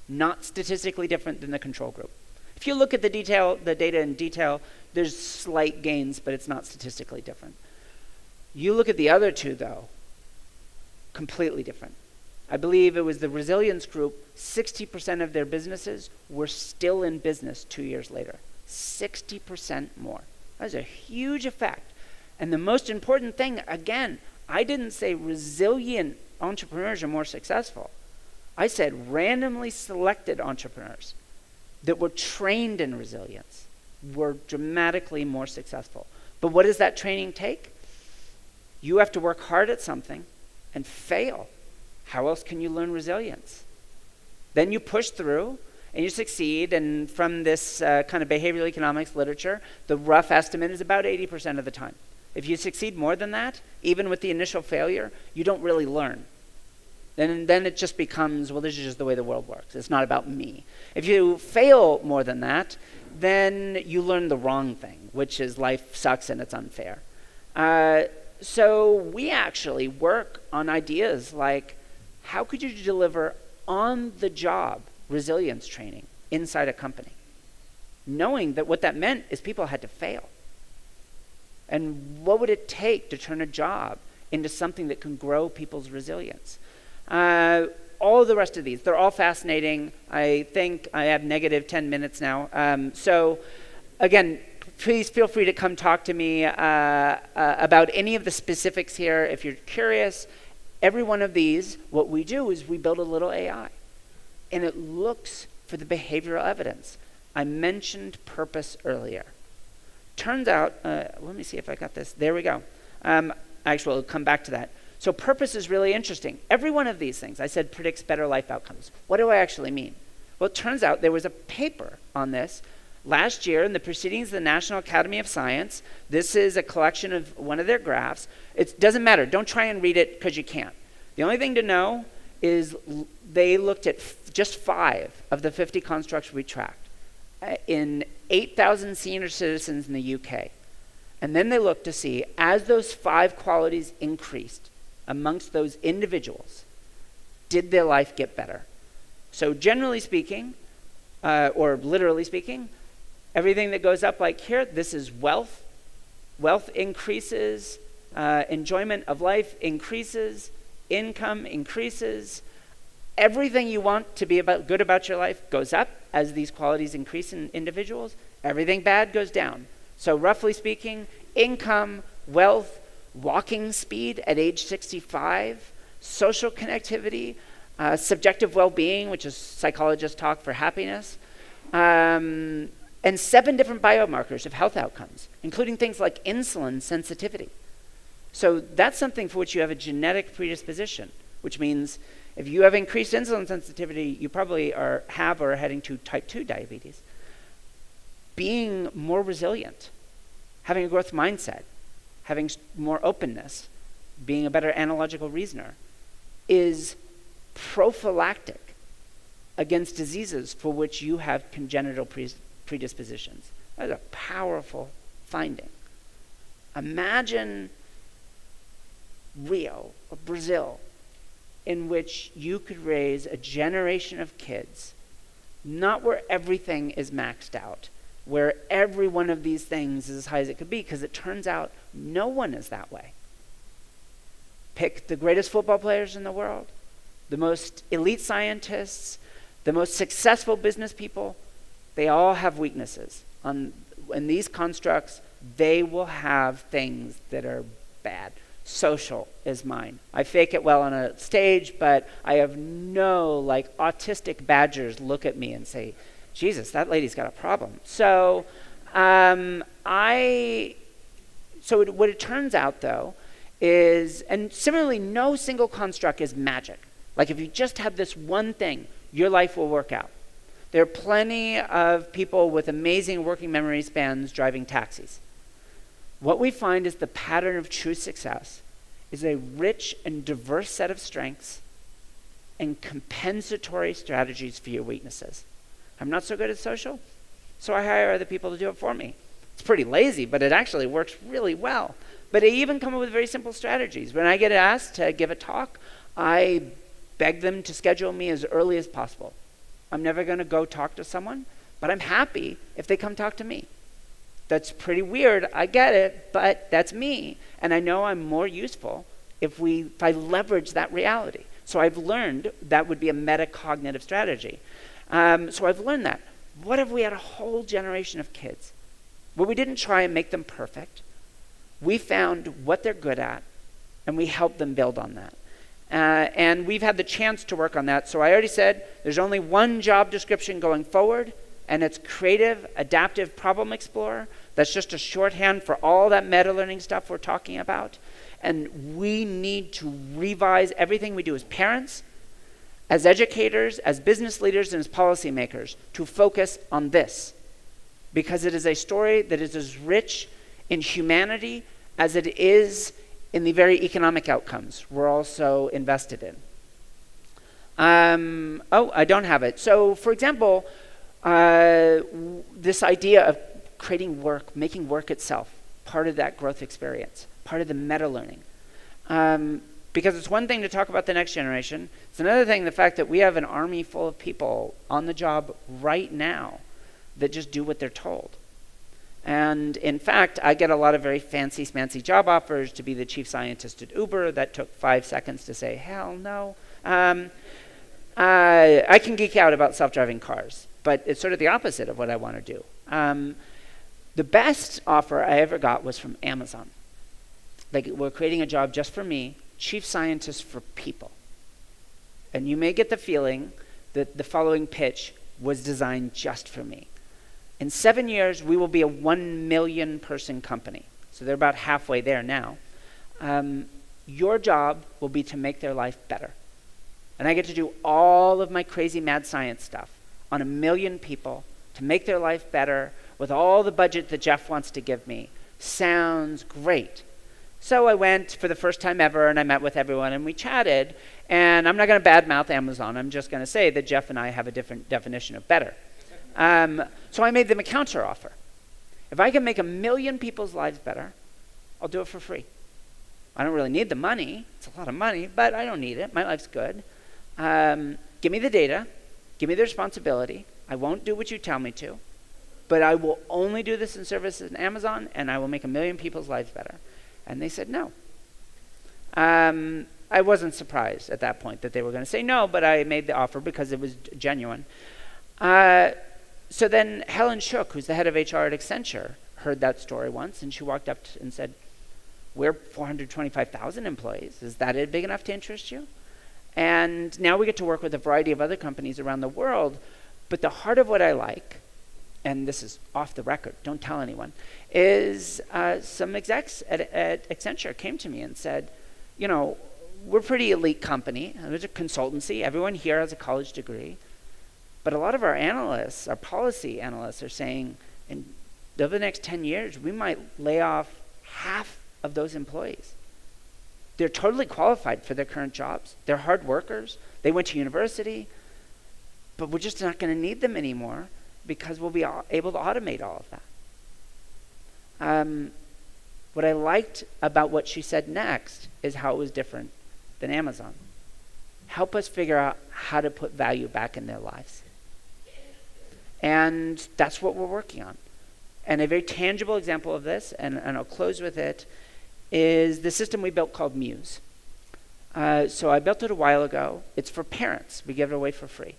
not statistically different than the control group. If you look at the data in detail, there's slight gains, but it's not statistically different. You look at the other two, though, completely different. I believe it was the resilience group, 60% of their businesses were still in business 2 years later. 60% more. That's a huge effect. And the most important thing, again, I didn't say resilient entrepreneurs are more successful. I said randomly selected entrepreneurs that were trained in resilience were dramatically more successful. But what does that training take? You have to work hard at something and fail. How else can you learn resilience? Then you push through and you succeed, and from this kind of behavioral economics literature, the rough estimate is about 80% of the time. If you succeed more than that, even with the initial failure, you don't really learn. Then it just becomes, well, this is just the way the world works. It's not about me. If you fail more than that, then you learn the wrong thing, which is life sucks and it's unfair. So we actually work on ideas like, how could you deliver on-the-job resilience training inside a company? Knowing that what that meant is people had to fail. And what would it take to turn a job into something that can grow people's resilience? All of the rest of these, they're all fascinating. I think I have negative 10 minutes now. So again, please feel free to come talk to me about any of the specifics here if you're curious. Every one of these, what we do is we build a little AI. And it looks for the behavioral evidence. I mentioned purpose earlier. Turns out, let me see if I got this. There we go. Actually, we'll come back to that. So purpose is really interesting. Every one of these things, I said, predicts better life outcomes. What do I actually mean? Well, it turns out there was a paper on this last year in the Proceedings of the National Academy of Science. This is a collection of one of their graphs. It doesn't matter. Don't try and read it because you can't. The only thing to know is they looked at just 5 of the 50 constructs we tracked in 8,000 senior citizens in the UK. And then they looked to see, as those 5 qualities increased amongst those individuals, did their life get better? So generally speaking, or literally speaking, everything that goes up like here, this is wealth. Wealth increases, enjoyment of life increases, income increases. Everything you want to be good about your life goes up as these qualities increase in individuals. Everything bad goes down. So roughly speaking, income, wealth, walking speed at age 65, social connectivity, subjective well-being, which is psychologists talk for happiness, and 7 different biomarkers of health outcomes, including things like insulin sensitivity. So that's something for which you have a genetic predisposition, which means if you have increased insulin sensitivity, you probably have or are heading to type 2 diabetes. Being more resilient, having a growth mindset, having more openness, being a better analogical reasoner, is prophylactic against diseases for which you have congenital predispositions. That is a powerful finding. Imagine Rio or Brazil, in which you could raise a generation of kids, not where everything is maxed out, where every one of these things is as high as it could be, because it turns out no one is that way. Pick the greatest football players in the world, the most elite scientists, the most successful business people, they all have weaknesses. In these constructs, they will have things that are bad. Social is mine. I fake it well on a stage, but I have no autistic badgers look at me and say, Jesus, that lady's got a problem. So what it turns out though is, and similarly, no single construct is magic. Like if you just have this one thing, your life will work out. There are plenty of people with amazing working memory spans driving taxis. What we find is the pattern of true success is a rich and diverse set of strengths and compensatory strategies for your weaknesses. I'm not so good at social, so I hire other people to do it for me. It's pretty lazy, but it actually works really well. But I even come up with very simple strategies. When I get asked to give a talk, I beg them to schedule me as early as possible. I'm never going to go talk to someone, but I'm happy if they come talk to me. That's pretty weird, I get it, but that's me. And I know I'm more useful if I leverage that reality. So I've learned that would be a metacognitive strategy. So I've learned that. What if we had a whole generation of kids where we didn't try and make them perfect? We found what they're good at, and we helped them build on that. And we've had the chance to work on that. So I already said there's only one job description going forward, and it's creative, adaptive problem explorer. That's just a shorthand for all that meta-learning stuff we're talking about. And we need to revise everything we do as parents, as educators, as business leaders, and as policymakers to focus on this. Because it is a story that is as rich in humanity as it is in the very economic outcomes we're also invested in. I don't have it. So, for example, this idea of creating work, making work itself, part of that growth experience, part of the meta-learning. Because it's one thing to talk about the next generation. It's another thing, the fact that we have an army full of people on the job right now that just do what they're told. And in fact, I get a lot of very fancy, smancy job offers to be the chief scientist at Uber. That took 5 seconds to say, hell no. I can geek out about self-driving cars, but it's sort of the opposite of what I want to do. The best offer I ever got was from Amazon. Like, we're creating a job just for me, chief scientist for people. And you may get the feeling that the following pitch was designed just for me. In 7 years, we will be a 1 million person company. So they're about halfway there now. Your job will be to make their life better. And I get to do all of my crazy mad science stuff on 1 million people to make their life better with all the budget that Jeff wants to give me. Sounds great. So I went for the first time ever, and I met with everyone, and we chatted. And I'm not going to badmouth Amazon. I'm just going to say that Jeff and I have a different definition of better. So I made them a counter offer. If I can make 1 million people's lives better, I'll do it for free. I don't really need the money. It's a lot of money, but I don't need it. My life's good. Give me the data. Give me the responsibility. I won't do what you tell me to, but I will only do this in service of Amazon, and I will make 1 million people's lives better. And they said no. I wasn't surprised at that point that they were going to say no, but I made the offer because it was genuine. So then Helen Shook, who's the head of HR at Accenture, heard that story once, and she walked up and said, we're 425,000 employees. Is that big enough to interest you? And now we get to work with a variety of other companies around the world, but the heart of what I like, and this is off the record, don't tell anyone, is some execs at Accenture came to me and said, you know, we're a pretty elite company. There's a consultancy. Everyone here has a college degree. But a lot of our analysts, our policy analysts, are saying, over the next 10 years, we might lay off half of those employees. They're totally qualified for their current jobs. They're hard workers. They went to university. But we're just not going to need them anymore because we'll be able to automate all of that. What I liked about what she said next is how it was different than Amazon. Help us figure out how to put value back in their lives. And that's what we're working on. And a very tangible example of this, and I'll close with it, is the system we built called Muse. So I built it a while ago. It's for parents. We give it away for free.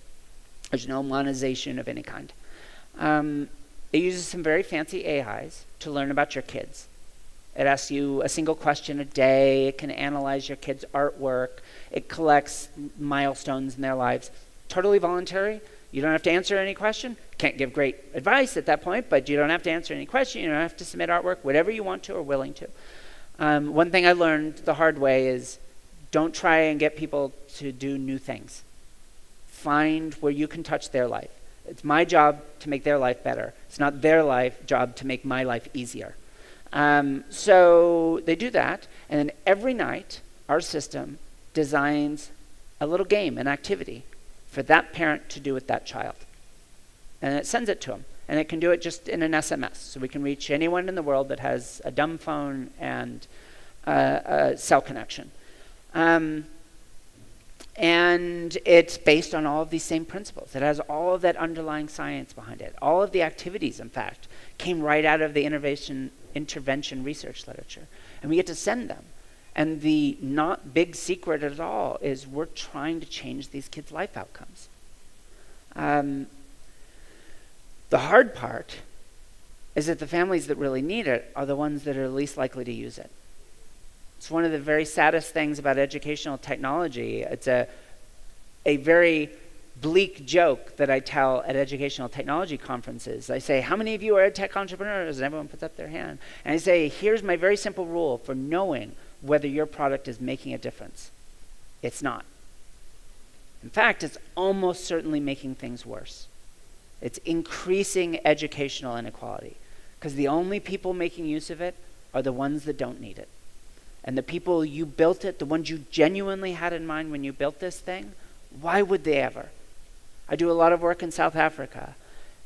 There's no monetization of any kind. It uses some very fancy AIs to learn about your kids. It asks you a single question a day. It can analyze your kids' artwork. It collects milestones in their lives. Totally voluntary. You don't have to answer any question. Can't give great advice at that point, but you don't have to answer any question. You don't have to submit artwork, whatever you want to or willing to. One thing I learned the hard way is Don't try and get people to do new things. Find where you can touch their life. It's my job to make their life better. It's not their job to make my life easier. So they do that, and then every night, our system designs a little game, an activity, for that parent to do with that child. And it sends it to them. And it can do it just in an SMS. So we can reach anyone in the world that has a dumb phone and a cell connection. And it's based on all of these same principles. It has all of that underlying science behind it. All of the activities, in fact, came right out of the intervention research literature. And we get to send them. And the not big secret at all is we're trying to change these kids' life outcomes. The hard part is that the families that really need it are the ones that are least likely to use it. It's one of the very saddest things about educational technology. It's a very bleak joke that I tell at educational technology conferences. I say, how many of you are ed tech entrepreneurs? And everyone puts up their hand. And I say, here's my very simple rule for knowing whether your product is making a difference. It's not. In fact, it's almost certainly making things worse. It's increasing educational inequality because the only people making use of it are the ones that don't need it. And the people you built it, the ones you genuinely had in mind when you built this thing, why would they ever? I do a lot of work in South Africa.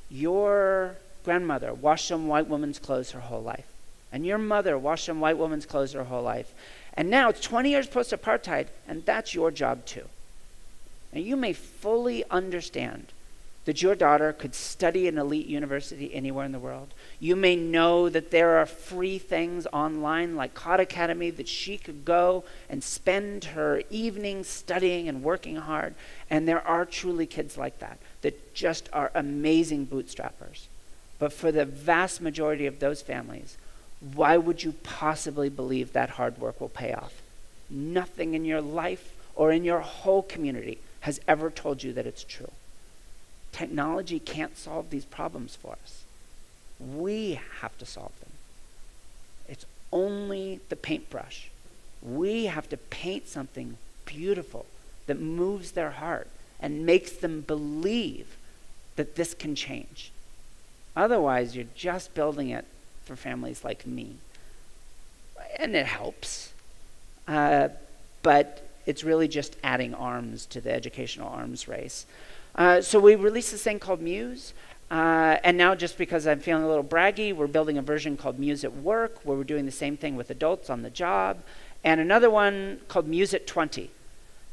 Your grandmother washed some white woman's clothes her whole life. And your mother washed some white woman's clothes her whole life. And now it's 20 years post-apartheid, and that's your job too. And you may fully understand that your daughter could study an elite university anywhere in the world. You may know that there are free things online like Khan Academy that she could go and spend her evenings studying and working hard. And there are truly kids like that just are amazing bootstrappers. But for the vast majority of those families, why would you possibly believe that hard work will pay off? Nothing in your life or in your whole community has ever told you that it's true. Technology can't solve these problems for us. We have to solve them. It's only the paintbrush. We have to paint something beautiful that moves their heart and makes them believe that this can change. Otherwise, you're just building it for families like me. And it helps. But it's really just adding arms to the educational arms race. So we released this thing called Muse. And now, just because I'm feeling a little braggy, we're building a version called Muse at Work, where we're doing the same thing with adults on the job. And another one called Muse at 20.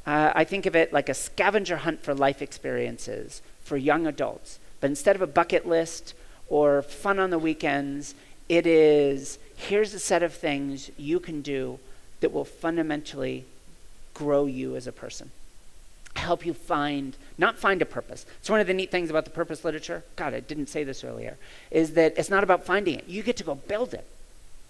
I think of it like a scavenger hunt for life experiences for young adults. But instead of a bucket list or fun on the weekends, it is, here's a set of things you can do that will fundamentally grow you as a person. Help you not find a purpose. It's one of the neat things about the purpose literature. God, I didn't say this earlier, is that it's not about finding it. You get to go build it.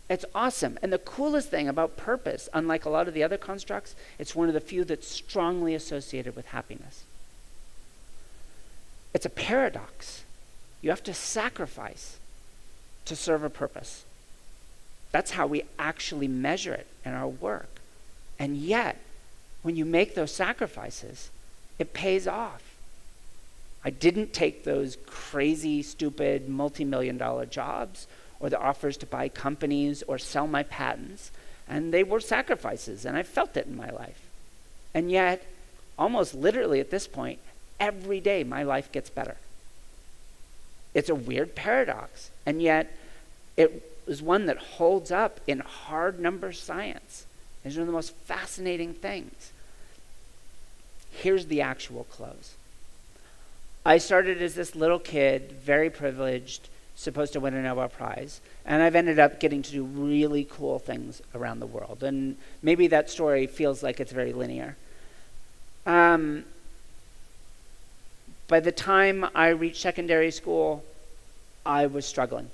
It's awesome. And the coolest thing about purpose, unlike a lot of the other constructs, it's one of the few that's strongly associated with happiness. It's a paradox. You have to sacrifice to serve a purpose. That's how we actually measure it in our work. And yet, when you make those sacrifices, it pays off. I didn't take those crazy, stupid, multi-million-dollar jobs or the offers to buy companies or sell my patents, and they were sacrifices, and I felt it in my life. And yet, almost literally at this point, every day my life gets better. It's a weird paradox, and yet it is one that holds up in hard number science. It's one of the most fascinating things. Here's the actual close. I started as this little kid, very privileged, supposed to win a Nobel Prize, and I've ended up getting to do really cool things around the world. And maybe that story feels like it's very linear. By the time I reached secondary school, I was struggling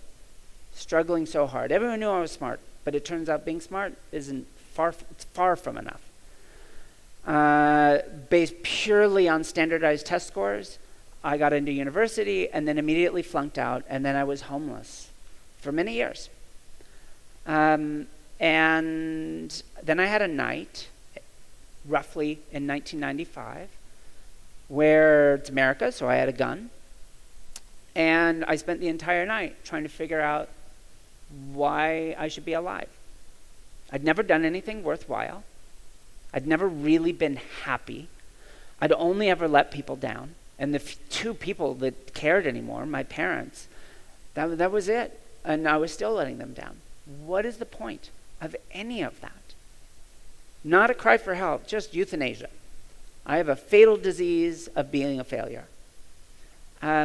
so hard. Everyone knew I was smart, but it turns out being smart isn't far from enough. Based purely on standardized test scores, I got into university and then immediately flunked out, and then I was homeless for many years. And then I had a night roughly in 1995, where it's America, so I had a gun. And I spent the entire night trying to figure out why I should be alive. I'd never done anything worthwhile. I'd never really been happy. I'd only ever let people down. And the two people that cared anymore, my parents, that was it. And I was still letting them down. What is the point of any of that? Not a cry for help, just euthanasia. I have a fatal disease of being a failure. I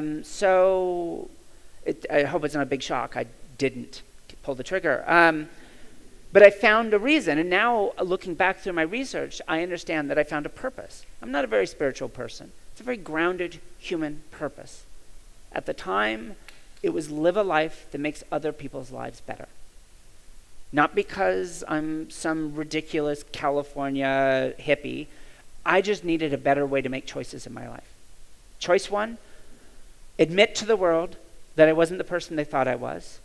hope it's not a big shock. I didn't pull the trigger. But I found a reason, and now looking back through my research, I understand that I found a purpose. I'm not a very spiritual person. It's a very grounded human purpose. At the time, it was live a life that makes other people's lives better. Not because I'm some ridiculous California hippie. I just needed a better way to make choices in my life. Choice one, admit to the world that I wasn't the person they thought I was,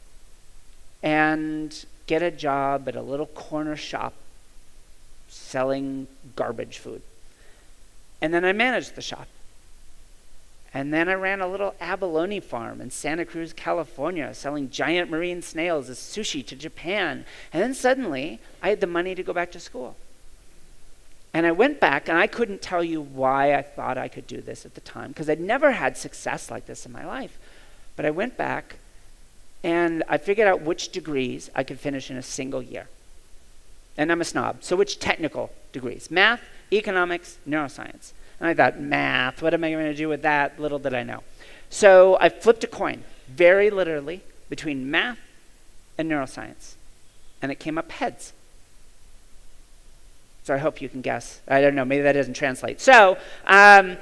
and get a job at a little corner shop selling garbage food. And then I managed the shop. And then I ran a little abalone farm in Santa Cruz, California, selling giant marine snails as sushi to Japan. And then suddenly, I had the money to go back to school. And I went back, and I couldn't tell you why I thought I could do this at the time, because I'd never had success like this in my life. But I went back, and I figured out which degrees I could finish in a single year. And I'm a snob, so which technical degrees? Math, economics, neuroscience. And I thought, math, what am I going to do with that? Little did I know. So I flipped a coin, very literally, between math and neuroscience. And it came up heads. So I hope you can guess. I don't know, maybe that doesn't translate. So I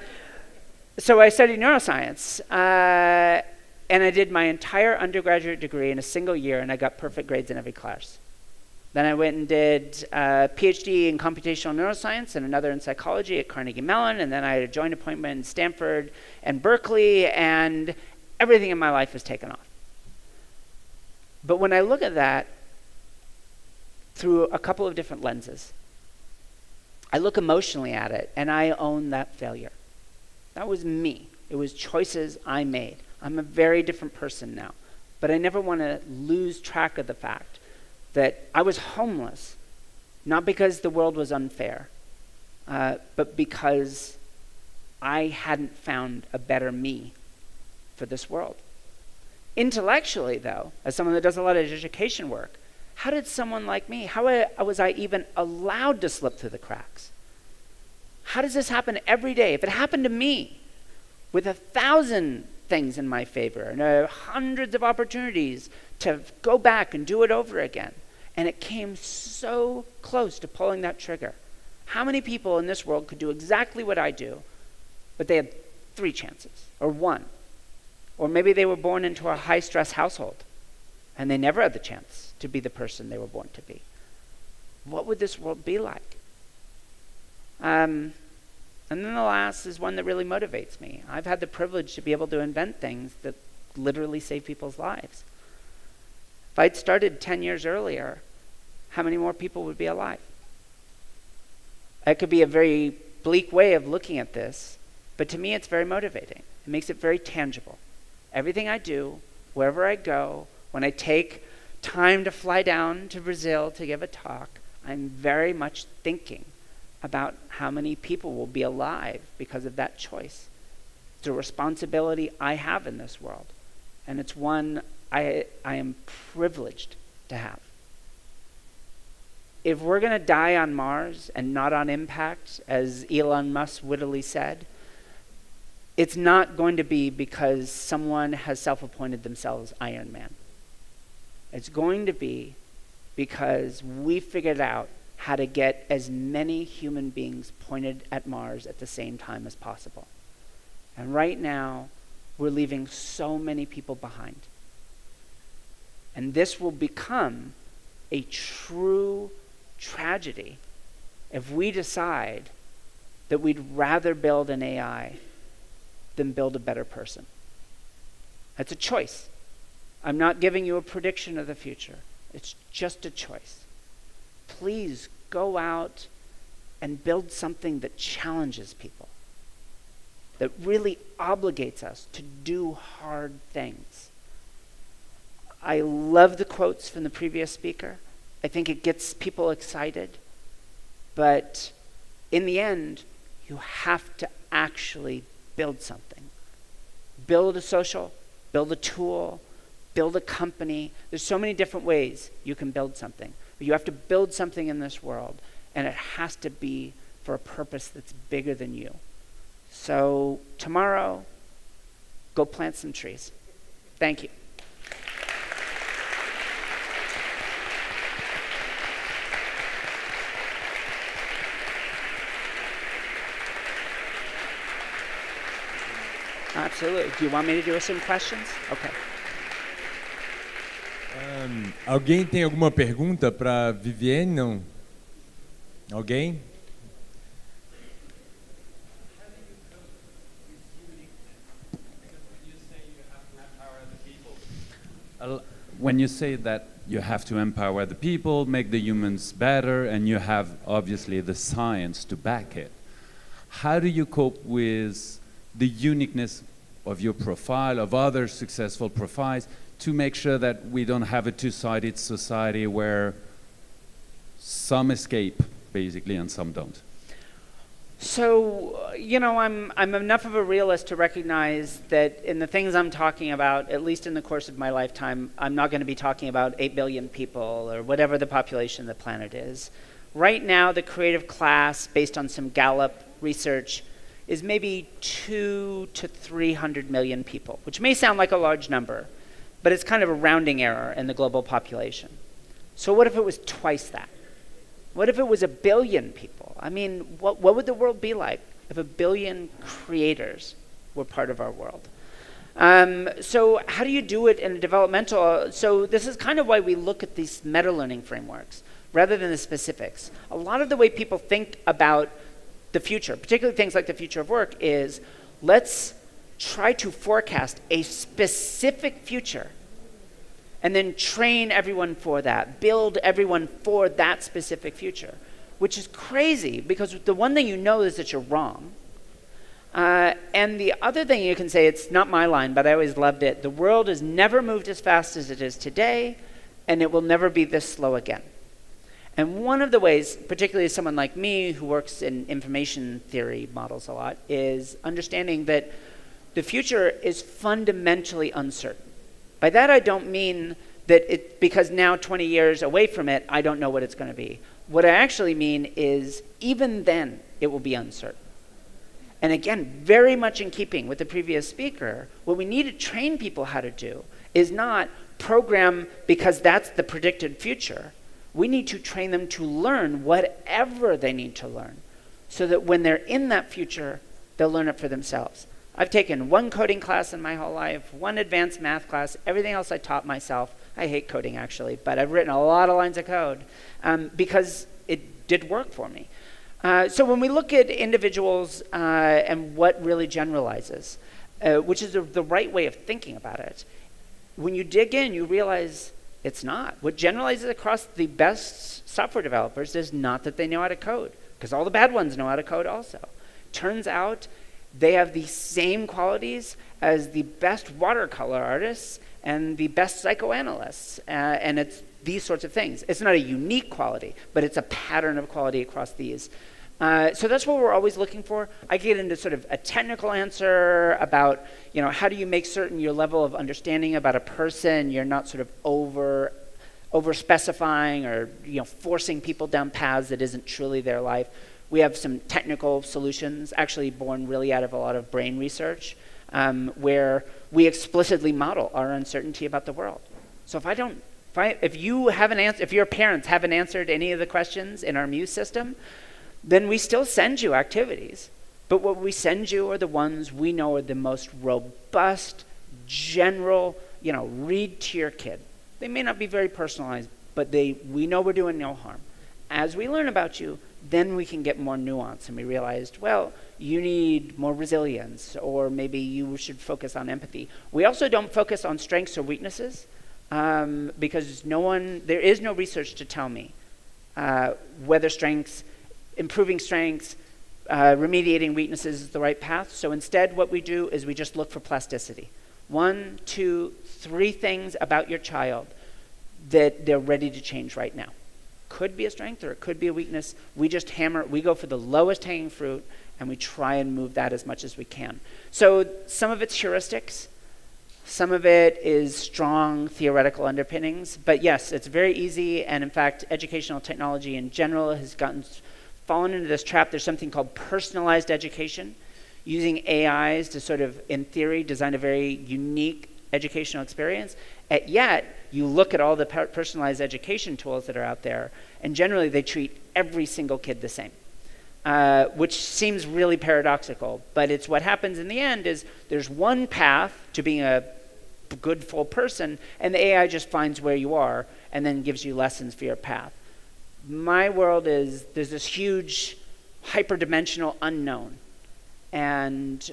studied neuroscience, and I did my entire undergraduate degree in a single year, and I got perfect grades in every class. Then I went and did a PhD in computational neuroscience and another in psychology at Carnegie Mellon, and then I had a joint appointment in Stanford and Berkeley, and everything in my life has taken off. But when I look at that through a couple of different lenses, I look emotionally at it, and I own that failure. That was me. It was choices I made. I'm a very different person now. But I never want to lose track of the fact that I was homeless, not because the world was unfair, but because I hadn't found a better me for this world. Intellectually, though, as someone that does a lot of education work, how did someone like me, how was I even allowed to slip through the cracks? How does this happen every day? If it happened to me with 1,000 things in my favor and hundreds of opportunities to go back and do it over again, and it came so close to pulling that trigger, how many people in this world could do exactly what I do, but they had 3 chances, or 1? Or maybe they were born into a high-stress household, and they never had the chance to be the person they were born to be. What would this world be like? And then the last is one that really motivates me. I've had the privilege to be able to invent things that literally save people's lives. If I'd started 10 years earlier, how many more people would be alive? That could be a very bleak way of looking at this, but to me it's very motivating. It makes it very tangible. Everything I do, wherever I go, when I take time to fly down to Brazil to give a talk, I'm very much thinking about how many people will be alive because of that choice. It's a responsibility I have in this world, and it's one I am privileged to have. If we're going to die on Mars and not on impact, as Elon Musk wittily said, it's not going to be because someone has self-appointed themselves Iron Man. It's going to be because we figured out how to get as many human beings pointed at Mars at the same time as possible. And right now, we're leaving so many people behind. And this will become a true tragedy if we decide that we'd rather build an AI than build a better person. That's a choice. I'm not giving you a prediction of the future. It's just a choice. Please go out and build something that challenges people, that really obligates us to do hard things. I love the quotes from the previous speaker. I think it gets people excited. But in the end, you have to actually build something. Build a social, build a tool, build a company. There's so many different ways you can build something. But you have to build something in this world, and it has to be for a purpose that's bigger than you. So tomorrow, go plant some trees. Thank you. Absolutely. Do you want me to do some questions? Okay. Alguém tem alguma pergunta para Vivienne? Não? Alguém? When you say that you have to empower the people, make the humans better, and you have obviously the science to back it, how do you cope with the uniqueness of your profile, of other successful profiles, to make sure that we don't have a two-sided society where some escape, basically, and some don't? So, I'm enough of a realist to recognize that in the things I'm talking about, at least in the course of my lifetime, I'm not going to be talking about 8 billion people or whatever the population of the planet is. Right now, the creative class, based on some Gallup research, is maybe 200 to 300 million people, which may sound like a large number, but it's kind of a rounding error in the global population. So what if it was twice that? What if it was 1 billion people? I mean, what would the world be like if 1 billion creators were part of our world? So how do you do it in a developmental? So this is kind of why we look at these meta-learning frameworks rather than the specifics. A lot of the way people think about the future, particularly things like the future of work, is let's try to forecast a specific future and then train everyone for that, build everyone for that specific future, which is crazy because the one thing you know is that you're wrong. And the other thing you can say, it's not my line, but I always loved it, the world has never moved as fast as it is today, and it will never be this slow again. And one of the ways, particularly as someone like me who works in information theory models a lot, is understanding that the future is fundamentally uncertain. By that I don't mean that because now 20 years away from it, I don't know what it's going to be. What I actually mean is even then it will be uncertain. And again, very much in keeping with the previous speaker, what we need to train people how to do is not program because that's the predicted future. We need to train them to learn whatever they need to learn so that when they're in that future, they'll learn it for themselves. I've taken one coding class in my whole life, one advanced math class, everything else I taught myself. I hate coding actually, but I've written a lot of lines of code because it did work for me. So when we look at individuals and what really generalizes, which is the right way of thinking about it, when you dig in, you realize it's not. What generalizes across the best software developers is not that they know how to code, because all the bad ones know how to code also. Turns out they have the same qualities as the best watercolor artists and the best psychoanalysts, and it's these sorts of things. It's not a unique quality, but it's a pattern of quality across these. So that's what we're always looking for. I get into sort of a technical answer about, how do you make certain your level of understanding about a person, you're not sort of over specifying or forcing people down paths that isn't truly their life. We have some technical solutions, actually born really out of a lot of brain research, where we explicitly model our uncertainty about the world. So if your parents haven't answered any of the questions in our Muse system, then we still send you activities. But what we send you are the ones we know are the most robust, general, read to your kid. They may not be very personalized, but we know we're doing no harm. As we learn about you, then we can get more nuance, and we realized, well, you need more resilience, or maybe you should focus on empathy. We also don't focus on strengths or weaknesses, because there is no research to tell me whether strengths improving strengths, remediating weaknesses is the right path. So instead, what we do is we just look for plasticity. 1, 2, 3 things about your child that they're ready to change right now. Could be a strength or it could be a weakness. We just we go for the lowest hanging fruit, and we try and move that as much as we can. So some of it's heuristics, some of it is strong theoretical underpinnings, but yes, it's very easy, and in fact, educational technology in general has fallen into this trap. There's something called personalized education, using AIs to sort of, in theory, design a very unique educational experience. Yet, you look at all the personalized education tools that are out there, and generally they treat every single kid the same. Which seems really paradoxical, but it's what happens in the end is there's one path to being a good full person, and the AI just finds where you are and then gives you lessons for your path. My world is there's this huge hyperdimensional unknown, and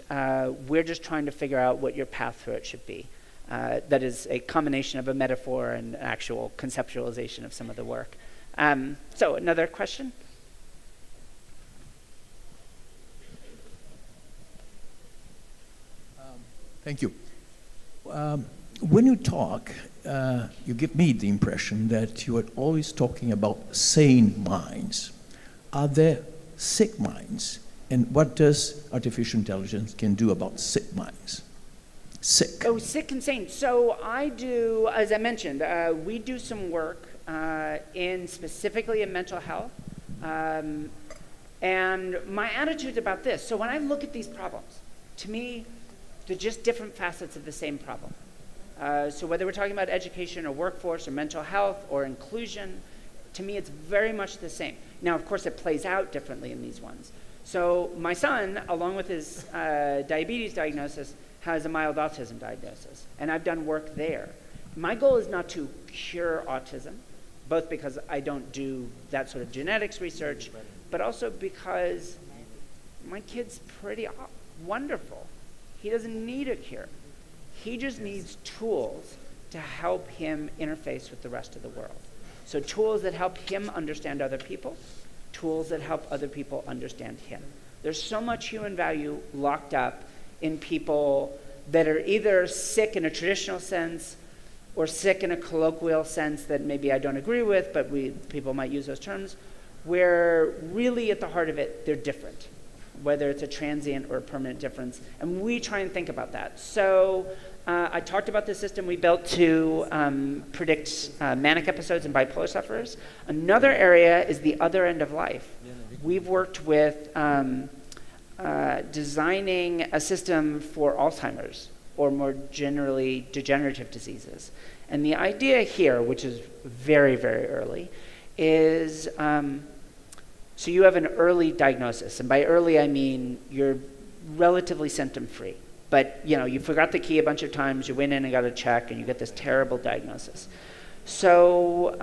we're just trying to figure out what your path through it should be. That is a combination of a metaphor and actual conceptualization of some of the work. So another question? Thank you. When you talk, you give me the impression that you are always talking about sane minds. Are there sick minds? And what does artificial intelligence can do about sick minds? Sick. Oh, sick and sane. So I do, as I mentioned, we do some work specifically in mental health. And my attitude's about this. So when I look at these problems, to me, they're just different facets of the same problem. So whether we're talking about education or workforce or mental health or inclusion, to me it's very much the same. Now, of course, it plays out differently in these ones. So my son, along with his diabetes diagnosis, has a mild autism diagnosis, and I've done work there. My goal is not to cure autism, both because I don't do that sort of genetics research, but also because my kid's pretty wonderful. He doesn't need a cure. He just needs tools to help him interface with the rest of the world. So tools that help him understand other people, tools that help other people understand him. There's so much human value locked up in people that are either sick in a traditional sense or sick in a colloquial sense that maybe I don't agree with, but people might use those terms, where really at the heart of it, they're different, whether it's a transient or a permanent difference. And we try and think about that. So I talked about the system we built to predict manic episodes in bipolar sufferers. Another area is the other end of life. We've worked with designing a system for Alzheimer's, or more generally degenerative diseases. And the idea here, which is very, very early, is so you have an early diagnosis. And by early, I mean you're relatively symptom-free. But you forgot the key a bunch of times, you went in and got a check, and you get this terrible diagnosis. So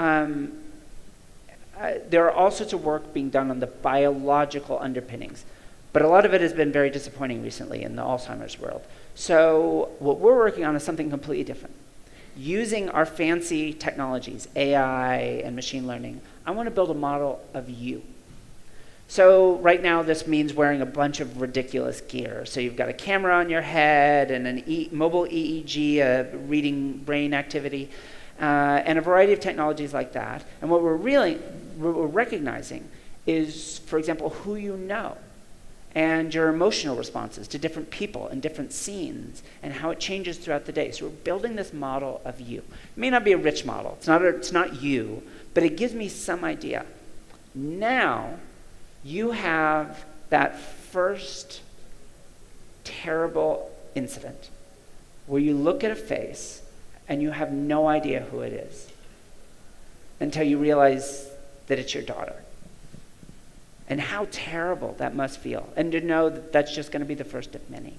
there are all sorts of work being done on the biological underpinnings. But a lot of it has been very disappointing recently in the Alzheimer's world. So what we're working on is something completely different. Using our fancy technologies, AI and machine learning, I want to build a model of you. So right now this means wearing a bunch of ridiculous gear. So you've got a camera on your head and an mobile EEG, reading brain activity, and a variety of technologies like that. And what we're recognizing is, for example, who you know, and your emotional responses to different people and different scenes, and how it changes throughout the day. So we're building this model of you. It may not be a rich model. It's not you, but it gives me some idea. Now, you have that first terrible incident where you look at a face and you have no idea who it is until you realize that it's your daughter. And how terrible that must feel. And to know that that's just going to be the first of many.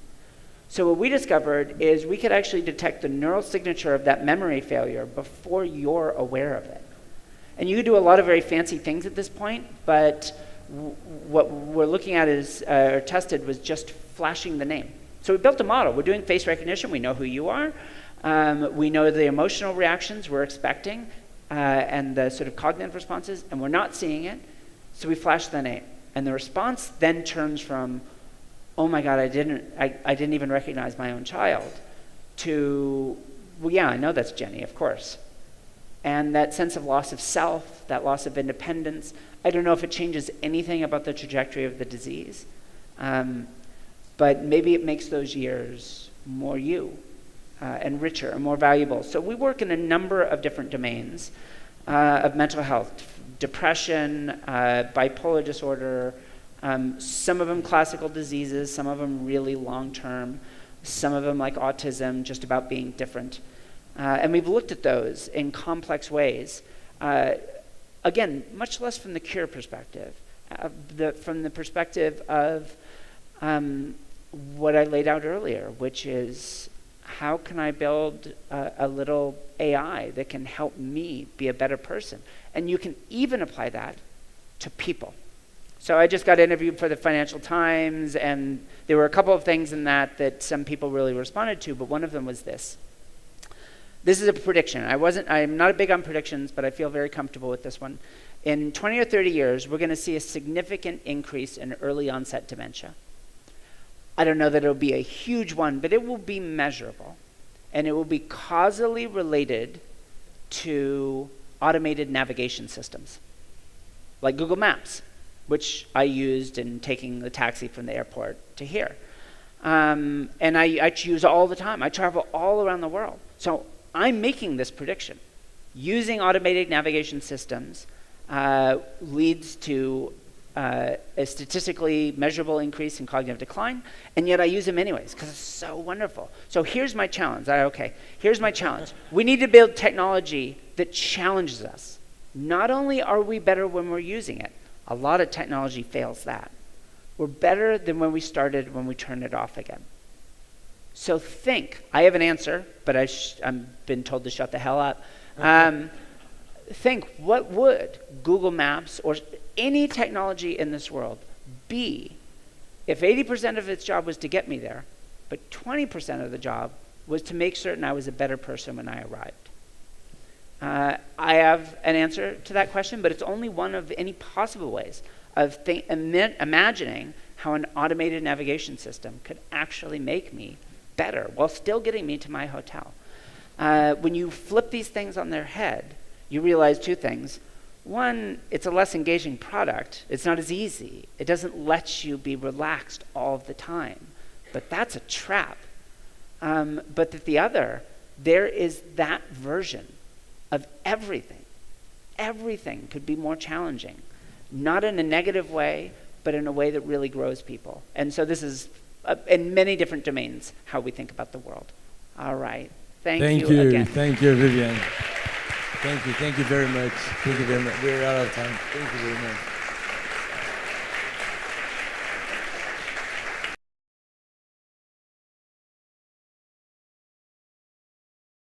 So what we discovered is we could actually detect the neural signature of that memory failure before you're aware of it. And you could do a lot of very fancy things at this point, but what we're looking at is, or tested, was just flashing the name. So we built a model. We're doing face recognition. We know who you are. We know the emotional reactions we're expecting and the sort of cognitive responses, and we're not seeing it. So we flash the name. And the response then turns from, oh my God, I didn't even recognize my own child, to, well, yeah, I know that's Jenny, of course. And that sense of loss of self, that loss of independence, I don't know if it changes anything about the trajectory of the disease, but maybe it makes those years more you, and richer and more valuable. So we work in a number of different domains of mental health, depression, bipolar disorder, some of them classical diseases, some of them really long-term, some of them like autism, just about being different. And we've looked at those in complex ways. Again, much less from the cure perspective, from the perspective of what I laid out earlier, which is how can I build a little AI that can help me be a better person? And you can even apply that to people. So I just got interviewed for the Financial Times, and there were a couple of things in that some people really responded to, but one of them was this. This is a prediction. I'm not big on predictions, but I feel very comfortable with this one. In 20 or 30 years, we're going to see a significant increase in early onset dementia. I don't know that it'll be a huge one, but it will be measurable. And it will be causally related to automated navigation systems, like Google Maps, which I used in taking the taxi from the airport to here. And I use all the time. I travel all around the world. So I'm making this prediction. Using automated navigation systems leads to a statistically measurable increase in cognitive decline, and yet I use them anyways because it's so wonderful. So here's my challenge. Here's my challenge. We need to build technology that challenges us. Not only are we better when we're using it, a lot of technology fails that. We're better than when we started when we turn it off again. So think. I have an answer, but I'm been told to shut the hell up. Think, what would Google Maps or any technology in this world be if 80% of its job was to get me there, but 20% of the job was to make certain I was a better person when I arrived? I have an answer to that question, but it's only one of any possible ways of imagining how an automated navigation system could actually make me better while still getting me to my hotel. When you flip these things on their head, you realize two things. One, it's a less engaging product. It's not as easy. It doesn't let you be relaxed all of the time. But that's a trap. But the other, there is that version of everything. Everything could be more challenging. Not in a negative way, but in a way that really grows people. And so this is, in many different domains, how we think about the world. All right. Thank you again. Thank you, Vivienne. Thank you very much. We're out of time. Thank you very much.